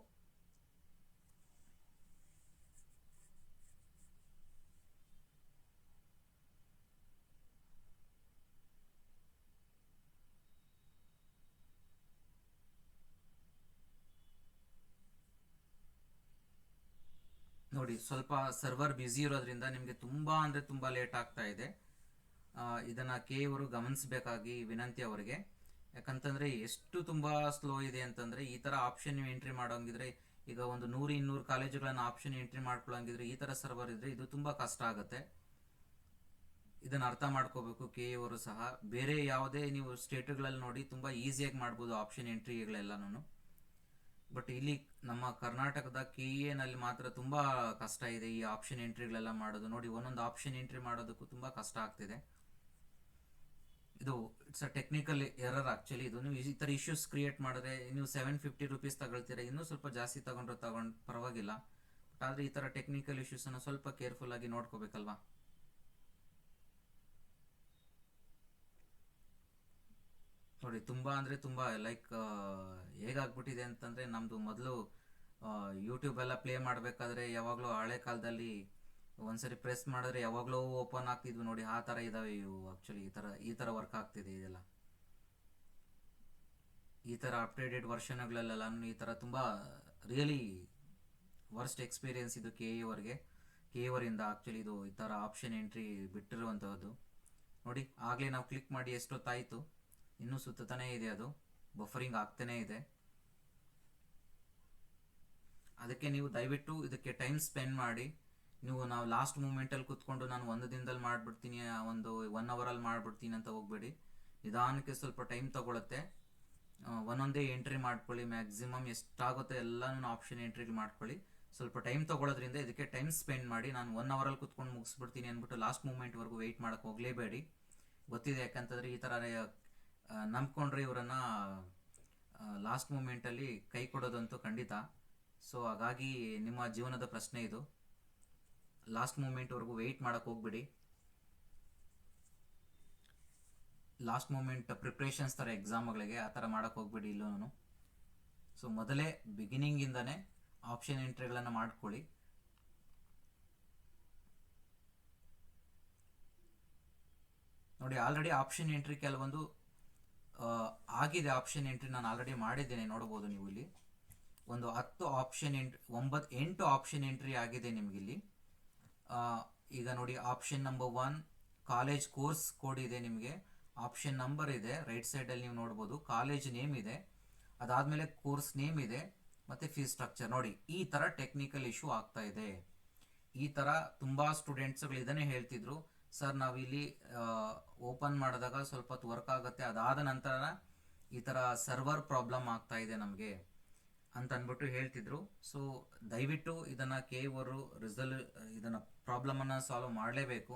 ನೋಡಿ ಸ್ವಲ್ಪ ಸರ್ವರ್ ಬ್ಯುಸಿ ಇರೋದ್ರಿಂದ ನಿಮಗೆ ತುಂಬ ಅಂದರೆ ತುಂಬ ಲೇಟ್ ಆಗ್ತಾ ಇದೆ. ಇದನ್ನು ಕೆ ಅವರು ಗಮನಿಸಬೇಕಾಗಿ ವಿನಂತಿ ಅವರಿಗೆ. ಯಾಕಂತಂದರೆ ಎಷ್ಟು ತುಂಬ ಸ್ಲೋ ಇದೆ ಅಂತಂದರೆ, ಈ ಥರ ಆಪ್ಷನ್ ನೀವು ಎಂಟ್ರಿ ಮಾಡೋಂಗಿದ್ರೆ, ಈಗ ಒಂದು 100-200 ಕಾಲೇಜುಗಳನ್ನು ಆಪ್ಷನ್ ಎಂಟ್ರಿ ಮಾಡ್ಕೊಳ್ಳೋಂಗಿದ್ರೆ ಈ ಥರ ಸರ್ವರ್ ಇದ್ದರೆ ಇದು ತುಂಬ ಕಷ್ಟ ಆಗುತ್ತೆ. ಇದನ್ನು ಅರ್ಥ ಮಾಡ್ಕೋಬೇಕು ಕೆ ಅವರು ಸಹ. ಬೇರೆ ಯಾವುದೇ ನೀವು ಸ್ಟೇಟ್ಗಳಲ್ಲಿ ನೋಡಿ ತುಂಬ ಈಸಿಯಾಗಿ ಮಾಡ್ಬೋದು ಆಪ್ಷನ್ ಎಂಟ್ರಿಗಳೆಲ್ಲನೂ. ಬಟ್ ಇಲ್ಲಿ ನಮ್ಮ ಕರ್ನಾಟಕದ KEA ಮಾತ್ರ ತುಂಬ ಕಷ್ಟ ಇದೆ ಈ ಆಪ್ಷನ್ ಎಂಟ್ರಿಗಳೆಲ್ಲ ಮಾಡೋದು. ನೋಡಿ, ಒಂದೊಂದು ಆಪ್ಷನ್ ಎಂಟ್ರಿ ಮಾಡೋದಕ್ಕೂ ತುಂಬ ಕಷ್ಟ ಆಗ್ತಿದೆ. ಇದು it's a technical error actually. ಇದು ನೀವು ಈ ಥರ ಇಶ್ಯೂಸ್ ಕ್ರಿಯೇಟ್ ಮಾಡಿದ್ರೆ ನೀವು 750 ರೂಪೀಸ್ ತಗೊಳ್ತೀರಾ, ಇನ್ನೂ ಸ್ವಲ್ಪ ಜಾಸ್ತಿ ತಗೊಂಡು ಪರವಾಗಿಲ್ಲ. ಬಟ್ ಆದರೆ ಈ ಥರ ಟೆಕ್ನಿಕಲ್ ಇಶ್ಯೂಸನ್ನು ಸ್ವಲ್ಪ ಕೇರ್ಫುಲ್ ಆಗಿ ನೋಡ್ಕೋಬೇಕಲ್ವಾ. ನೋಡಿ, ತುಂಬ ಅಂದರೆ ತುಂಬ ಲೈಕ್ ಹೇಗಾಗ್ಬಿಟ್ಟಿದೆ ಅಂತಂದರೆ, ನಮ್ಮದು ಮೊದಲು ಯೂಟ್ಯೂಬ್ ಎಲ್ಲ ಪ್ಲೇ ಮಾಡಬೇಕಾದ್ರೆ ಯಾವಾಗಲೂ ಹಳೆ ಕಾಲದಲ್ಲಿ ಒಂದ್ಸರಿ ಪ್ರೆಸ್ ಮಾಡಿದ್ರೆ ಯಾವಾಗಲೂ ಓಪನ್ ಆಗ್ತಿದ್ವು ನೋಡಿ, ಆ ಥರ ಇದ್ದಾವೆ ಇವು. ಆ್ಯಕ್ಚುಲಿ ಈ ಥರ ವರ್ಕ್ ಆಗ್ತಿದೆ ಇದೆಲ್ಲ. ಈ ಥರ ಅಪ್ಡೇಟೆಡ್ ವರ್ಷನ್ಗಳೆಲ್ಲ ಈ ಥರ ತುಂಬ ರಿಯಲಿ ವರ್ಸ್ಟ್ ಎಕ್ಸ್ಪೀರಿಯನ್ಸ್ ಇದು ಕೆ ಅವರಿಂದ. ಆ್ಯಕ್ಚುಲಿ ಇದು ಈ ಥರ ಆಪ್ಷನ್ ಎಂಟ್ರಿ ಬಿಟ್ಟಿರುವಂಥದ್ದು. ನೋಡಿ, ಆಗಲೇ ನಾವು ಕ್ಲಿಕ್ ಮಾಡಿ ಎಷ್ಟೊತ್ತಾಯಿತು, ಇನ್ನೂ ಸುತ್ತಾನೇ ಇದೆ, ಅದು ಬಫರಿಂಗ್ ಆಗ್ತಾನೇ ಇದೆ. ಅದಕ್ಕೆ ನೀವು ದಯವಿಟ್ಟು ಇದಕ್ಕೆ ಟೈಮ್ ಸ್ಪೆಂಡ್ ಮಾಡಿ. ನಾವು ಲಾಸ್ಟ್ ಮೂಮೆಂಟಲ್ಲಿ ಕೂತ್ಕೊಂಡು ನಾನು ಒಂದು ದಿನದಲ್ಲಿ ಮಾಡಿಬಿಡ್ತೀನಿ, ಒಂದು 1 ಅವರಲ್ಲಿ ಮಾಡಿಬಿಡ್ತೀನಿ ಅಂತ ಹೋಗ್ಬೇಡಿ. ನಿಧಾನಕ್ಕೆ ಸ್ವಲ್ಪ ಟೈಮ್ ತಗೊಳುತ್ತೆ. ಒಂದೊಂದೇ ಎಂಟ್ರಿ ಮಾಡ್ಕೊಳ್ಳಿ, ಮ್ಯಾಕ್ಸಿಮಮ್ ಎಷ್ಟಾಗುತ್ತೆ ಎಲ್ಲನೂ ಆಪ್ಷನ್ ಎಂಟ್ರಿ ಮಾಡ್ಕೊಳ್ಳಿ. ಸ್ವಲ್ಪ ಟೈಮ್ ತಗೊಳ್ಳೋದ್ರಿಂದ ಇದಕ್ಕೆ ಟೈಮ್ ಸ್ಪೆಂಡ್ ಮಾಡಿ. ನಾನು 1 ಅವರಲ್ಲಿ ಕೂತ್ಕೊಂಡು ಮುಗಿಸ್ಬಿಡ್ತೀನಿ ಅಂದ್ಬಿಟ್ಟು ಲಾಸ್ಟ್ ಮೂಮೆಂಟ್ವರೆಗೂ ವೆಯ್ಟ್ ಮಾಡೋಕ್ಕೆ ಹೋಗಲೇಬೇಡಿ. ಗೊತ್ತಿದೆ, ಯಾಕಂತಂದರೆ ಈ ಥರ ನಂಬ್ಕೊಂಡ್ರೆ ಇವರನ್ನು ಲಾಸ್ಟ್ ಮೂಮೆಂಟಲ್ಲಿ ಕೈ ಕೊಡೋದಂತೂ ಖಂಡಿತ. ಸೊ ಹಾಗಾಗಿ ನಿಮ್ಮ ಜೀವನದ ಪ್ರಶ್ನೆ ಇದು. ಲಾಸ್ಟ್ ಮೂಮೆಂಟ್ವರೆಗೂ ವೆಯ್ಟ್ ಮಾಡೋಕ್ಕೆ ಹೋಗ್ಬಿಡಿ. ಲಾಸ್ಟ್ ಮೂಮೆಂಟ್ ಪ್ರಿಪ್ರೇಷನ್ಸ್ ಥರ ಎಕ್ಸಾಮ್ಗಳಿಗೆ ಆ ಥರ ಮಾಡೋಕ್ಕೆ ಹೋಗ್ಬಿಡಿ ಇಲ್ಲೂ. ಸೊ ಮೊದಲೇ ಬಿಗಿನಿಂಗಿಂದನೇ ಆಪ್ಷನ್ ಎಂಟ್ರಿಗಳನ್ನು ಮಾಡ್ಕೊಳ್ಳಿ. ನೋಡಿ, ಆಲ್ರೆಡಿ ಆಪ್ಷನ್ ಎಂಟ್ರಿ ಕೆಲವೊಂದು ಆಗಿದೆ. ಆಪ್ಷನ್ ಎಂಟ್ರಿ ನಾನು ಆಲ್ರೆಡಿ ಮಾಡಿದ್ದೇನೆ, ನೋಡ್ಬೋದು ನೀವು ಇಲ್ಲಿ. ಒಂದು 10 ಆಪ್ಷನ್ 8 ಆಪ್ಷನ್ ಎಂಟ್ರಿ ಆಗಿದೆ ನಿಮಗಿಲ್ಲಿ. ಈಗ ನೋಡಿ, option number 1 college course code ಇದೆ ನಿಮಗೆ, ಆಪ್ಷನ್ ನಂಬರ್ ಇದೆ ರೈಟ್ ಸೈಡಲ್ಲಿ ನೀವು ನೋಡ್ಬೋದು, ಕಾಲೇಜ್ ನೇಮ್ ಇದೆ, ಅದಾದಮೇಲೆ ಕೋರ್ಸ್ ನೇಮ್ ಇದೆ, ಮತ್ತು ಫೀಸ್ ಸ್ಟ್ರಕ್ಚರ್. ನೋಡಿ, ಈ ಥರ ಟೆಕ್ನಿಕಲ್ ಇಶ್ಯೂ ಆಗ್ತಾ ಇದೆ. ಈ ಥರ ತುಂಬ ಸ್ಟೂಡೆಂಟ್ಸ್ಗಳು ಇದನ್ನೇ ಹೇಳ್ತಿದ್ರು, ಸರ್ ನಾವಿಲ್ಲಿ ಓಪನ್ ಮಾಡಿದಾಗ ಸ್ವಲ್ಪ ಹೊತ್ತು ವರ್ಕ್ ಆಗುತ್ತೆ, ಅದಾದ ನಂತರ ಈ ಥರ ಸರ್ವರ್ ಪ್ರಾಬ್ಲಮ್ ಆಗ್ತಾ ಇದೆ ನಮಗೆ ಅಂತ ಅಂದ್ಬಿಟ್ಟು ಹೇಳ್ತಿದ್ರು. ಸೊ ದಯವಿಟ್ಟು ಇದನ್ನು ಕೆ ಅವರು ಇದನ್ನು ಪ್ರಾಬ್ಲಮನ್ನು ಸಾಲ್ವ್ ಮಾಡಲೇಬೇಕು.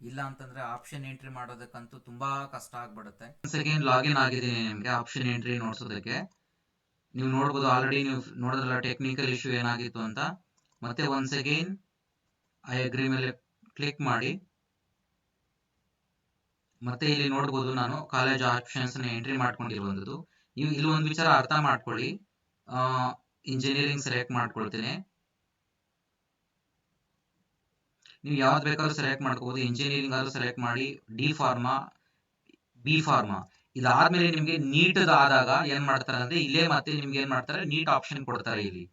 ಇಲ್ಲ ಅಂತಂದರೆ ಆಪ್ಷನ್ ಎಂಟ್ರಿ ಮಾಡೋದಕ್ಕಂತೂ ತುಂಬ ಕಷ್ಟ ಆಗಿಬಿಡುತ್ತೆ. ಒನ್ಸ್ ಅಗೇನ್ ಲಾಗಿನ್ ಆಗಿದ್ದೀನಿ ನಿಮಗೆ ಆಪ್ಷನ್ ಎಂಟ್ರಿ ನೋಡ್ಸೋದಕ್ಕೆ. ನೀವು ನೋಡ್ಬೋದು, ಆಲ್ರೆಡಿ ನೀವು ನೋಡಿದ್ರಲ್ಲ ಟೆಕ್ನಿಕಲ್ ಇಶ್ಯೂ ಏನಾಗಿತ್ತು ಅಂತ. ಮತ್ತೆ ಒನ್ಸ್ ಅಗೇನ್ ಐ ಅಗ್ರಿ ಮೇಲೆ ಕ್ಲಿಕ್ ಮಾಡಿ. ಮತ್ತೆ ಇಲ್ಲಿ ನೋಡ್ಬೋದು ನಾನು ಕಾಲೇಜ್ ಆಪ್ಷನ್ಸ್ನ ಎಂಟ್ರಿ ಮಾಡ್ಕೊಂಡಿರುವಂಥದ್ದು. ನೀವು ಇಲ್ಲಿ ಒಂದು ವಿಚಾರ ಅರ್ಥ ಮಾಡ್ಕೊಳ್ಳಿ. ಇಂಜಿನಿಯರಿಂಗ್ ಸೆಲೆಕ್ಟ್ ಮಾಡ್ಕೊಳ್ತೇನೆ. ನೀವು ಯಾವ್ದು ಬೇಕಾದ್ರೂ ಸೆಲೆಕ್ಟ್ ಮಾಡ್ಕೋಬಹುದು. ಇಂಜಿನಿಯರಿಂಗ್ ಆದ್ರೂ ಸೆಲೆಕ್ಟ್ ಮಾಡಿ, ಡಿ ಫಾರ್ಮಾ, ಬಿ ಫಾರ್ಮಾ. ಇದಾದ್ಮೇಲೆ ನಿಮ್ಗೆ ನೀಟ್ ಆದಾಗ ಏನ್ ಮಾಡ್ತಾರೆ ಅಂದ್ರೆ, ಇಲ್ಲೇ ಮತ್ತೆ ನಿಮ್ಗೆ ಏನ್ ಮಾಡ್ತಾರೆ, ನೀಟ್ ಆಪ್ಷನ್ ಕೊಡ್ತಾರೆ ಇಲ್ಲಿ.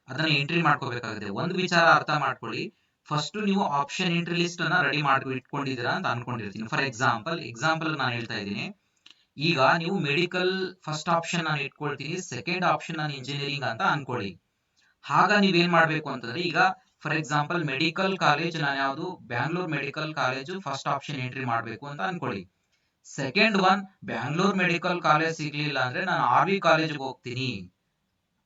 ಅದನ್ನ ಎಂಟ್ರಿ ಮಾಡ್ಕೋಬೇಕಾಗುತ್ತೆ. ಒಂದು ವಿಚಾರ ಅರ್ಥ ಮಾಡ್ಕೊಳ್ಳಿ, ಫಸ್ಟ್ ನೀವು ಆಪ್ಷನ್ ಎಂಟ್ರಿ ಲಿಸ್ಟ್ ಅನ್ನ ರೆಡಿ ಮಾಡಿ ಇಟ್ಕೊಂಡಿದ್ದೀರಾ ಅಂತ ಅನ್ಕೊಂಡಿರ್ತೀನಿ. ಫಾರ್ ಎಕ್ಸಾಂಪಲ್ ನಾನು ಹೇಳ್ತಾ ಇದ್ದೀನಿ. ಈಗ ನೀವು ಮೆಡಿಕಲ್ ಫಸ್ಟ್ ಆಪ್ಷನ್ ನಾನು ಇಟ್ಕೊಳ್ತೀನಿ, ಸೆಕೆಂಡ್ ಆಪ್ಷನ್ ನಾನು ಇಂಜಿನಿಯರಿಂಗ್ ಅಂತ ಅನ್ಕೊಳ್ಳಿ. ಆಗ ನೀವೇನ್ ಮಾಡ್ಬೇಕು ಅಂತಂದ್ರೆ, ಈಗ ಫಾರ್ ಎಕ್ಸಾಂಪಲ್ ಮೆಡಿಕಲ್ ಕಾಲೇಜ್ ನಾನು ಯಾವುದು, Bangalore medical college first option entry ಮಾಡಬೇಕು ಅಂತ ಅನ್ಕೊಳ್ಳಿ. Second one, Bangalore medical college ಸಿಗ್ಲಿಲ್ಲ ಅಂದ್ರೆ ನಾನು RV ಕಾಲೇಜ್ಗೆ ಹೋಗ್ತೀನಿ,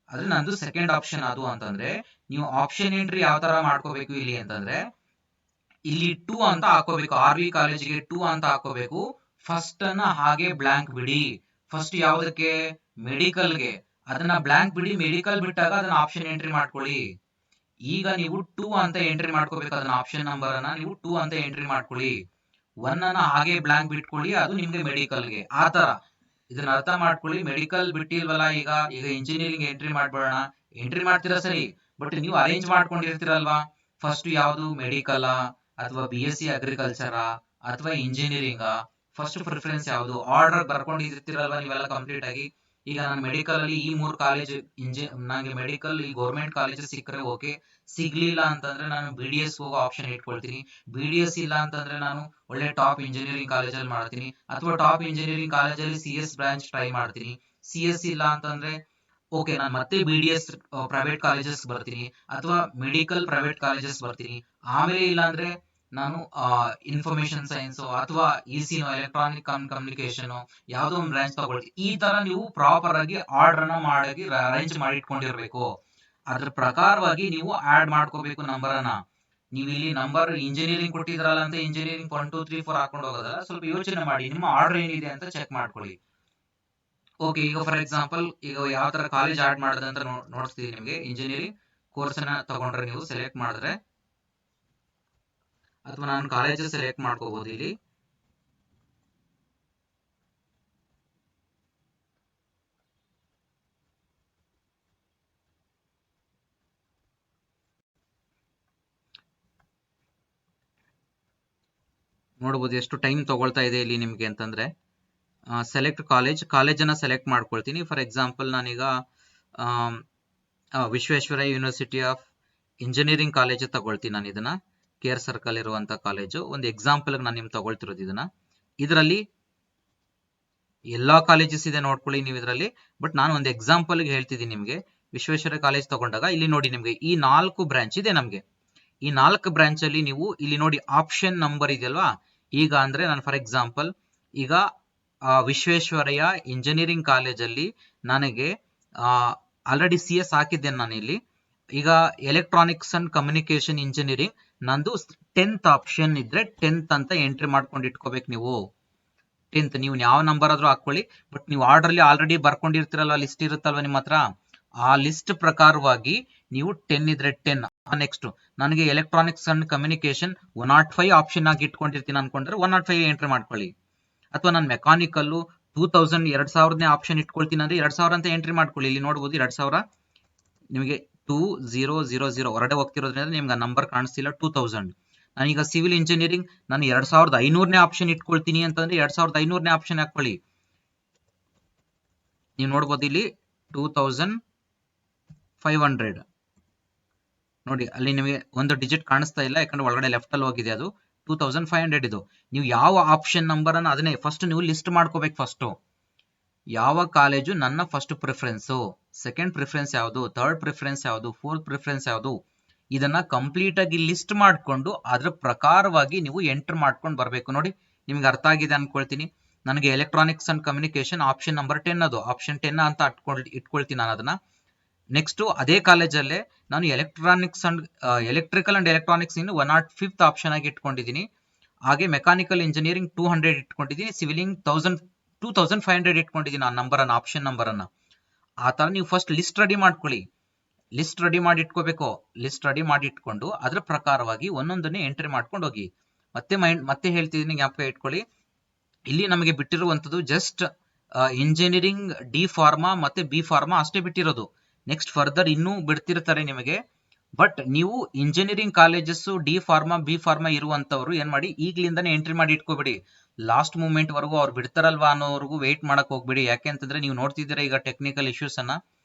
ಅದ್ರೆ ನಂದು ಸೆಕೆಂಡ್ ಆಪ್ಷನ್ ಅದು ಅಂತಂದ್ರೆ, ನೀವು ಆಪ್ಷನ್ ಎಂಟ್ರಿ ಯಾವ ತರ ಮಾಡ್ಕೋಬೇಕು ಇಲ್ಲಿ ಅಂತಂದ್ರೆ, ಇಲ್ಲಿ 2 ಅಂತ ಹಾಕೋಬೇಕು. RV ಕಾಲೇಜಿಗೆ 2 ಅಂತ ಹಾಕೋಬೇಕು. ಫಸ್ಟ್ ಅನ್ನ ಹಾಗೆ ಬ್ಲಾಂಕ್ ಬಿಡಿ. ಫಸ್ಟ್ ಯಾವುದಕ್ಕೆ, ಮೆಡಿಕಲ್ಗೆ, ಅದನ್ನ ಬ್ಲಾಂಕ್ ಬಿಡಿ. ಮೆಡಿಕಲ್ ಬಿಟ್ಟಾಗ ಅದನ್ನ ಆಪ್ಷನ್ ಎಂಟ್ರಿ ಮಾಡ್ಕೊಳ್ಳಿ. ಈಗ ನೀವು 2 ಅಂತ ಎಂಟ್ರಿ ಮಾಡ್ಕೋಬೇಕು. ಅದನ್ನ ಆಪ್ಷನ್ ನಂಬರ್ ಅನ್ನ ನೀವು 2 ಅಂತ ಎಂಟ್ರಿ ಮಾಡ್ಕೊಳ್ಳಿ. 1 ಅನ್ನ ಹಾಗೆ ಬ್ಲಾಂಕ್ ಬಿಟ್ಕೊಳ್ಳಿ, ಅದು ನಿಮ್ಗೆ ಮೆಡಿಕಲ್ಗೆ. ಆ ತರ ಇದನ್ನ ಅರ್ಥ ಮಾಡ್ಕೊಳ್ಳಿ. ಮೆಡಿಕಲ್ ಬಿಟ್ಟಿಲ್ವಲ್ಲ, ಈಗ ಇಂಜಿನಿಯರಿಂಗ್ ಎಂಟ್ರಿ ಮಾಡ್ಬೇಡ. ಎಂಟ್ರಿ ಮಾಡ್ತೀರಾ ಸರಿ, ಬಟ್ ನೀವು ಅರೇಂಜ್ ಮಾಡ್ಕೊಂಡಿರ್ತೀರಲ್ವಾ, ಫಸ್ಟ್ ಯಾವುದು ಮೆಡಿಕಲ್ ಅಥವಾ BSc ಅಗ್ರಿಕಲ್ಚರ್ ಅಥವಾ ಇಂಜಿನಿಯರಿಂಗ್, ಫಸ್ಟ್ ಪ್ರಿಫರೆನ್ಸ್ ಯಾವುದು, ಆರ್ಡರ್ ಬರ್ಕೊಂಡಿರ್ತೀರಲ್ವಾ ನೀವೆಲ್ಲ ಕಂಪ್ಲೀಟ್ ಆಗಿ. ಈಗ ನಾನು ಮೆಡಿಕಲ್ ಅಲ್ಲಿ ಈ 3 ಕಾಲೇಜ್ ನನಗೆ ಮೆಡಿಕಲ್ ಈ ಗೌರ್ಮೆಂಟ್ ಕಾಲೇಜ್ ಸಿಕ್ಕರೆ ಓಕೆ, ಸಿಗ್ಲಿಲ್ಲ ಅಂತಂದ್ರೆ ನಾನು BDS ಹೋಗೋ ಆಪ್ಷನ್ ಇಟ್ಕೊಳ್ತೀನಿ. BDS ಇಲ್ಲ ಅಂತಂದ್ರೆ ನಾನು ಒಳ್ಳೆ ಟಾಪ್ ಇಂಜಿನಿಯರಿಂಗ್ ಕಾಲೇಜಲ್ಲಿ ಮಾಡ್ತೀನಿ, ಅಥವಾ ಟಾಪ್ ಇಂಜಿನಿಯರಿಂಗ್ ಕಾಲೇಜಲ್ಲಿ CS ಬ್ರಾಂಚ್ ಟ್ರೈ ಮಾಡ್ತೀನಿ. CS ಇಲ್ಲ ಅಂತಂದ್ರೆ ಓಕೆ, ನಾನು ಮತ್ತೆ BDS ಪ್ರೈವೇಟ್ ಕಾಲೇಜಸ್ ಬರ್ತೀನಿ, ಅಥವಾ ಮೆಡಿಕಲ್ ಪ್ರೈವೇಟ್ ಕಾಲೇಜಸ್ ಬರ್ತೀನಿ. ಆಮೇಲೆ ಇಲ್ಲ ಅಂದ್ರೆ ನಾನು ಇನ್ಫಾರ್ಮೇಶನ್ ಸೈನ್ಸ್ ಅಥವಾ ECನೋ ಎಲೆಕ್ಟ್ರಾನಿಕ್ ಕಮ್ಯುನಿಕೇಶನ್ ಯಾವ್ದೋ ಒಂದು ಬ್ರಾಂಚ್ ತಗೊಳ್ತೀವಿ. ಈ ತರ ನೀವು ಪ್ರಾಪರ್ ಆಗಿ ಆರ್ಡರ್ ಅನ್ನ ಮಾಡಿ ಅರೇಂಜ್ ಮಾಡಿ ಇಟ್ಕೊಂಡಿರ್ಬೇಕು. ಅದ್ರ ಪ್ರಕಾರವಾಗಿ ನೀವು ಆಡ್ ಮಾಡ್ಕೋಬೇಕು ನಂಬರ್ ಅನ್ನ. ನೀವು ಇಲ್ಲಿ ನಂಬರ್ ಇಂಜಿನಿಯರಿಂಗ್ ಕೊಟ್ಟಿದ್ರಲ್ಲ ಅಂತ ಇಂಜಿನಿಯರಿಂಗ್ 1 2 3 4 ಹಾಕೊಂಡು ಹೋಗೋದಲ್ಲ, ಸ್ವಲ್ಪ ಯೋಚನೆ ಮಾಡಿ ನಿಮ್ಮ ಆರ್ಡರ್ ಏನಿದೆ ಅಂತ ಚೆಕ್ ಮಾಡ್ಕೊಳ್ಳಿ. ಓಕೆ, ಈಗ ಫಾರ್ ಎಕ್ಸಾಂಪಲ್ ಈಗ ಯಾವ ತರ ಕಾಲೇಜ್ ಆಡ್ ಮಾಡೋದಂತ ನೋಡ್ತೀವಿ. ನಿಮಗೆ ಇಂಜಿನಿಯರಿಂಗ್ ಕೋರ್ಸ್ ಅನ್ನ ತಗೊಂಡ್ರೆ ನೀವು ಸೆಲೆಕ್ಟ್ ಮಾಡಿದ್ರೆ, ಅಥವಾ ನಾನು ಕಾಲೇಜ್ ಸೆಲೆಕ್ಟ್ ಮಾಡ್ಕೋಬಹುದು ಇಲ್ಲಿ. ನೋಡಬಹುದು ಎಷ್ಟು ಟೈಮ್ ತಗೊಳ್ತಾ ಇದೆ ಇಲ್ಲಿ ನಿಮ್ಗೆ ಅಂತಂದ್ರೆ. ಸೆಲೆಕ್ಟ್ ಕಾಲೇಜನ್ನ ಸೆಲೆಕ್ಟ್ ಮಾಡ್ಕೊಳ್ತೀನಿ. ಫಾರ್ ಎಕ್ಸಾಂಪಲ್ ನಾನೀಗ Visvesvaraya university of engineering college ತಗೊಳ್ತೀನಿ. ನಾನು ಇದನ್ನ KR ಸರ್ಕಲ್ ಇರುವಂತ ಕಾಲೇಜು. ಒಂದು ಎಕ್ಸಾಂಪಲ್ ನಾನು ನಿಮ್ಗೆ ತಗೊಳ್ತಿರೋದು ಇದನ್ನ. ಇದರಲ್ಲಿ ಎಲ್ಲಾ ಕಾಲೇಜಸ್ ಇದೆ ನೋಡ್ಕೊಳ್ಳಿ ನೀವು ಇದರಲ್ಲಿ. ಬಟ್ ನಾನು ಒಂದು ಎಕ್ಸಾಂಪಲ್ ಹೇಳ್ತಿದ್ದೀನಿ ನಿಮ್ಗೆ. ವಿಶ್ವೇಶ್ವರಯ್ಯ ಕಾಲೇಜ್ ತಗೊಂಡಾಗ ಇಲ್ಲಿ ನೋಡಿ ನಿಮ್ಗೆ ಈ 4 ಬ್ರಾಂಚ್ ಇದೆ ನಮ್ಗೆ. ಈ 4 ಬ್ರಾಂಚ್ ಅಲ್ಲಿ ನೀವು ಇಲ್ಲಿ ನೋಡಿ ಆಪ್ಷನ್ ನಂಬರ್ ಇದೆಯಲ್ವಾ. ಈಗ ಅಂದ್ರೆ ನಾನು ಫಾರ್ ಎಕ್ಸಾಂಪಲ್ ಈಗ ವಿಶ್ವೇಶ್ವರಯ್ಯ ಇಂಜಿನಿಯರಿಂಗ್ ಕಾಲೇಜಲ್ಲಿ ನನಗೆ ಆಲ್ರೆಡಿ CS ಹಾಕಿದ್ದೇನೆ ನಾನು ಇಲ್ಲಿ. ಈಗ ಎಲೆಕ್ಟ್ರಾನಿಕ್ಸ್ ಅಂಡ್ ಕಮ್ಯುನಿಕೇಶನ್ ಇಂಜಿನಿಯರಿಂಗ್ ನಂದು 10th ಆಪ್ಷನ್ ಇದ್ರೆ 10th ಅಂತ ಎಂಟ್ರಿ ಮಾಡ್ಕೊಂಡು ಇಟ್ಕೋಬೇಕು ನೀವು. 10th ನೀವು ಯಾವ ನಂಬರ್ ಆದ್ರೂ ಹಾಕೊಳ್ಳಿ, ಬಟ್ ನೀವು ಆರ್ಡರ್ ಅಲ್ಲಿ ಆಲ್ರೆಡಿ ಬರ್ಕೊಂಡಿರ್ತೀರಲ್ವಾ, ಲಿಸ್ಟ್ ಇರುತ್ತಲ್ವಾ ನಿಮ್ಮ ಹತ್ರ. ಆ ಲಿಸ್ಟ್ ಪ್ರಕಾರವಾಗಿ ನೀವು 10 ಇದ್ರೆ 10. ನೆಕ್ಸ್ಟ್ ನನಗೆ ಎಲೆಕ್ಟ್ರಾನಿಕ್ಸ್ ಅಂಡ್ ಕಮ್ಯುನಿಕೇಶನ್ 105 ಆಪ್ಷನ್ ಆಗಿ ಇಟ್ಕೊಂಡಿರ್ತೀನಿ ಅನ್ಕೊಂಡ್ರೆ 105 ಎಂಟ್ರಿ ಮಾಡ್ಕೊಳ್ಳಿ. ಅಥವಾ ನಾನು ಮೆಕ್ಯಾನಿಕಲ್ 2000 ಆಪ್ಷನ್ ಇಟ್ಕೊಳ್ತೀನಿ ಅಂದ್ರೆ 2000 ಅಂತ ಎಂಟ್ರಿ ಮಾಡ್ಕೊಳ್ಳಿ. ಇಲ್ಲಿ ನೋಡಬಹುದು 2000 ನಿಮಗೆ 2000 ಹೊರಡೆ ಹೋಗ್ತಿರೋದ್ರಿಂದ ನಿಮ್ಗೆ ನಂಬರ್ ಕಾಣಿಸ್ತಿಲ್ಲ. 2000 ನಾನೀಗ ಸಿವಿಲ್ ಇಂಜಿನಿಯರಿಂಗ್ ನಾನು 2500ನೇ ಆಪ್ಷನ್ ಇಟ್ಕೊಳ್ತೀನಿ ಅಂತಂದ್ರೆ 2500ನೇ ಆಪ್ಷನ್ ಹಾಕೊಳ್ಳಿ. ನೀವು ನೋಡ್ಬೋದು ಇಲ್ಲಿ 2500 ನೋಡಿ, ಅಲ್ಲಿ ನಿಮಗೆ ಒಂದು ಡಿಜಿಟ್ ಕಾಣಿಸ್ತಾ ಇಲ್ಲ, ಯಾಕಂದ್ರೆ ಒಳಗಡೆ ಲೆಫ್ಟ್ ಅಲ್ಲಿ ಹೋಗಿದೆ. ಅದು 2500 ಇದು. ನೀವು ಯಾವ ಆಪ್ಷನ್ ನಂಬರ್ ಅನ್ನ ಅದನ್ನೇ ಫಸ್ಟ್ ನೀವು ಲಿಸ್ಟ್ ಮಾಡ್ಕೋಬೇಕು. ಫಸ್ಟ್ ಯಾವ ಕಾಲೇಜು ನನ್ನ ಫಸ್ಟ್ ಪ್ರಿಫರೆನ್ಸ್, ಸೆಕೆಂಡ್ ಪ್ರಿಫರೆನ್ಸ್ ಯಾವುದು, ಥರ್ಡ್ ಪ್ರಿಫರೆನ್ಸ್ ಯಾವುದು, ಫೋರ್ತ್ ಪ್ರಿಫರೆನ್ಸ್ ಯಾವುದು, ಇದನ್ನ ಕಂಪ್ಲೀಟ್ ಆಗಿ ಲಿಸ್ಟ್ ಮಾಡ್ಕೊಂಡು ಅದ್ರ ಪ್ರಕಾರವಾಗಿ ನೀವು ಎಂಟರ್ ಮಾಡ್ಕೊಂಡು ಬರಬೇಕು. ನೋಡಿ ನಿಮ್ಗೆ ಅರ್ಥ ಆಗಿದೆ ಅನ್ಕೊಳ್ತೀನಿ. ನನಗೆ electronics and communication option number 10 ಅದು ಆಪ್ಷನ್ 10 ಅಂತ ಇಟ್ಕೊಳ್ತೀನಿ ನಾನು ಅದನ್ನ. ನೆಕ್ಸ್ಟ್ ಅದೇ ಕಾಲೇಜಲ್ಲೇ ನಾನು ಎಲೆಕ್ಟ್ರಿಕಲ್ ಅಂಡ್ ಎಲೆಕ್ಟ್ರಾನಿಕ್ಸ್ ಇನ್ನು 105th ಆಪ್ಷನ್ ಆಗಿ ಇಟ್ಕೊಂಡಿದ್ದೀನಿ. ಹಾಗೆ ಮೆಕ್ಯಾನಿಕಲ್ ಇಂಜಿನಿಯರಿಂಗ್ 200 ಇಟ್ಕೊಂಡಿದ್ದೀನಿ, ಸಿವಿಲಿಂಗ್ 2500 ಇಟ್ಕೊಂಡಿದ್ದೀನಿ ಆ ನಂಬರ್ ಅನ್ನ, ಆಪ್ಷನ್ ನಂಬರ್ ಅನ್ನ. ಆ ತರ ನೀವು ಫಸ್ಟ್ ಲಿಸ್ಟ್ ರೆಡಿ ಮಾಡ್ಕೊಳ್ಳಿ. ಲಿಸ್ಟ್ ರೆಡಿ ಮಾಡಿ ಇಟ್ಕೋಬೇಕು. ಲಿಸ್ಟ್ ರೆಡಿ ಮಾಡಿ ಇಟ್ಕೊಂಡು ಅದ್ರ ಪ್ರಕಾರವಾಗಿ ಒಂದೊಂದನ್ನೇ ಎಂಟ್ರಿ ಮಾಡ್ಕೊಂಡು ಹೋಗಿ. ಮತ್ತೆ ಹೇಳ್ತಿದ್ದೀನಿ, ಜ್ಞಾಪಕ ಇಟ್ಕೊಳ್ಳಿ. ಇಲ್ಲಿ ನಮಗೆ ಬಿಟ್ಟಿರುವಂತದ್ದು ಜಸ್ಟ್ ಇಂಜಿನಿಯರಿಂಗ್ ಡಿ ಫಾರ್ಮಾ ಮತ್ತೆ ಬಿ ಫಾರ್ಮಾ ಅಷ್ಟೇ ಬಿಟ್ಟಿರೋದು. ನೆಕ್ಸ್ಟ್ ಫರ್ದರ್ ಇನ್ನೂ ಬಿಡ್ತಿರ್ತಾರೆ ನಿಮಗೆ. ಬಟ್ ನೀವು engineering colleges D pharma B pharma ಇರುವಂತವ್ರು ಏನ್ ಮಾಡಿ, ಈಗ್ಲಿಂದಾನೇ ಎಂಟ್ರಿ ಮಾಡಿ ಇಟ್ಕೋಬೇಡಿ. ಲಾಸ್ಟ್ ಮೂಮೆಂಟ್ ವರೆಗೂ ಅವ್ರು ಬಿಡ್ತಾರಲ್ವಾ ಅನ್ನೋವರೆಗೂ ವೇಟ್ ಮಾಡಕ್ ಹೋಗ್ಬೇಡಿ. ಯಾಕೆ ಅಂತಂದ್ರೆ ನೀವು ನೋಡ್ತಿದ್ದೀರಾ ಈಗ ಟೆಕ್ನಿಕಲ್ ಇಶ್ಯೂಸ್ ಅನ್ನ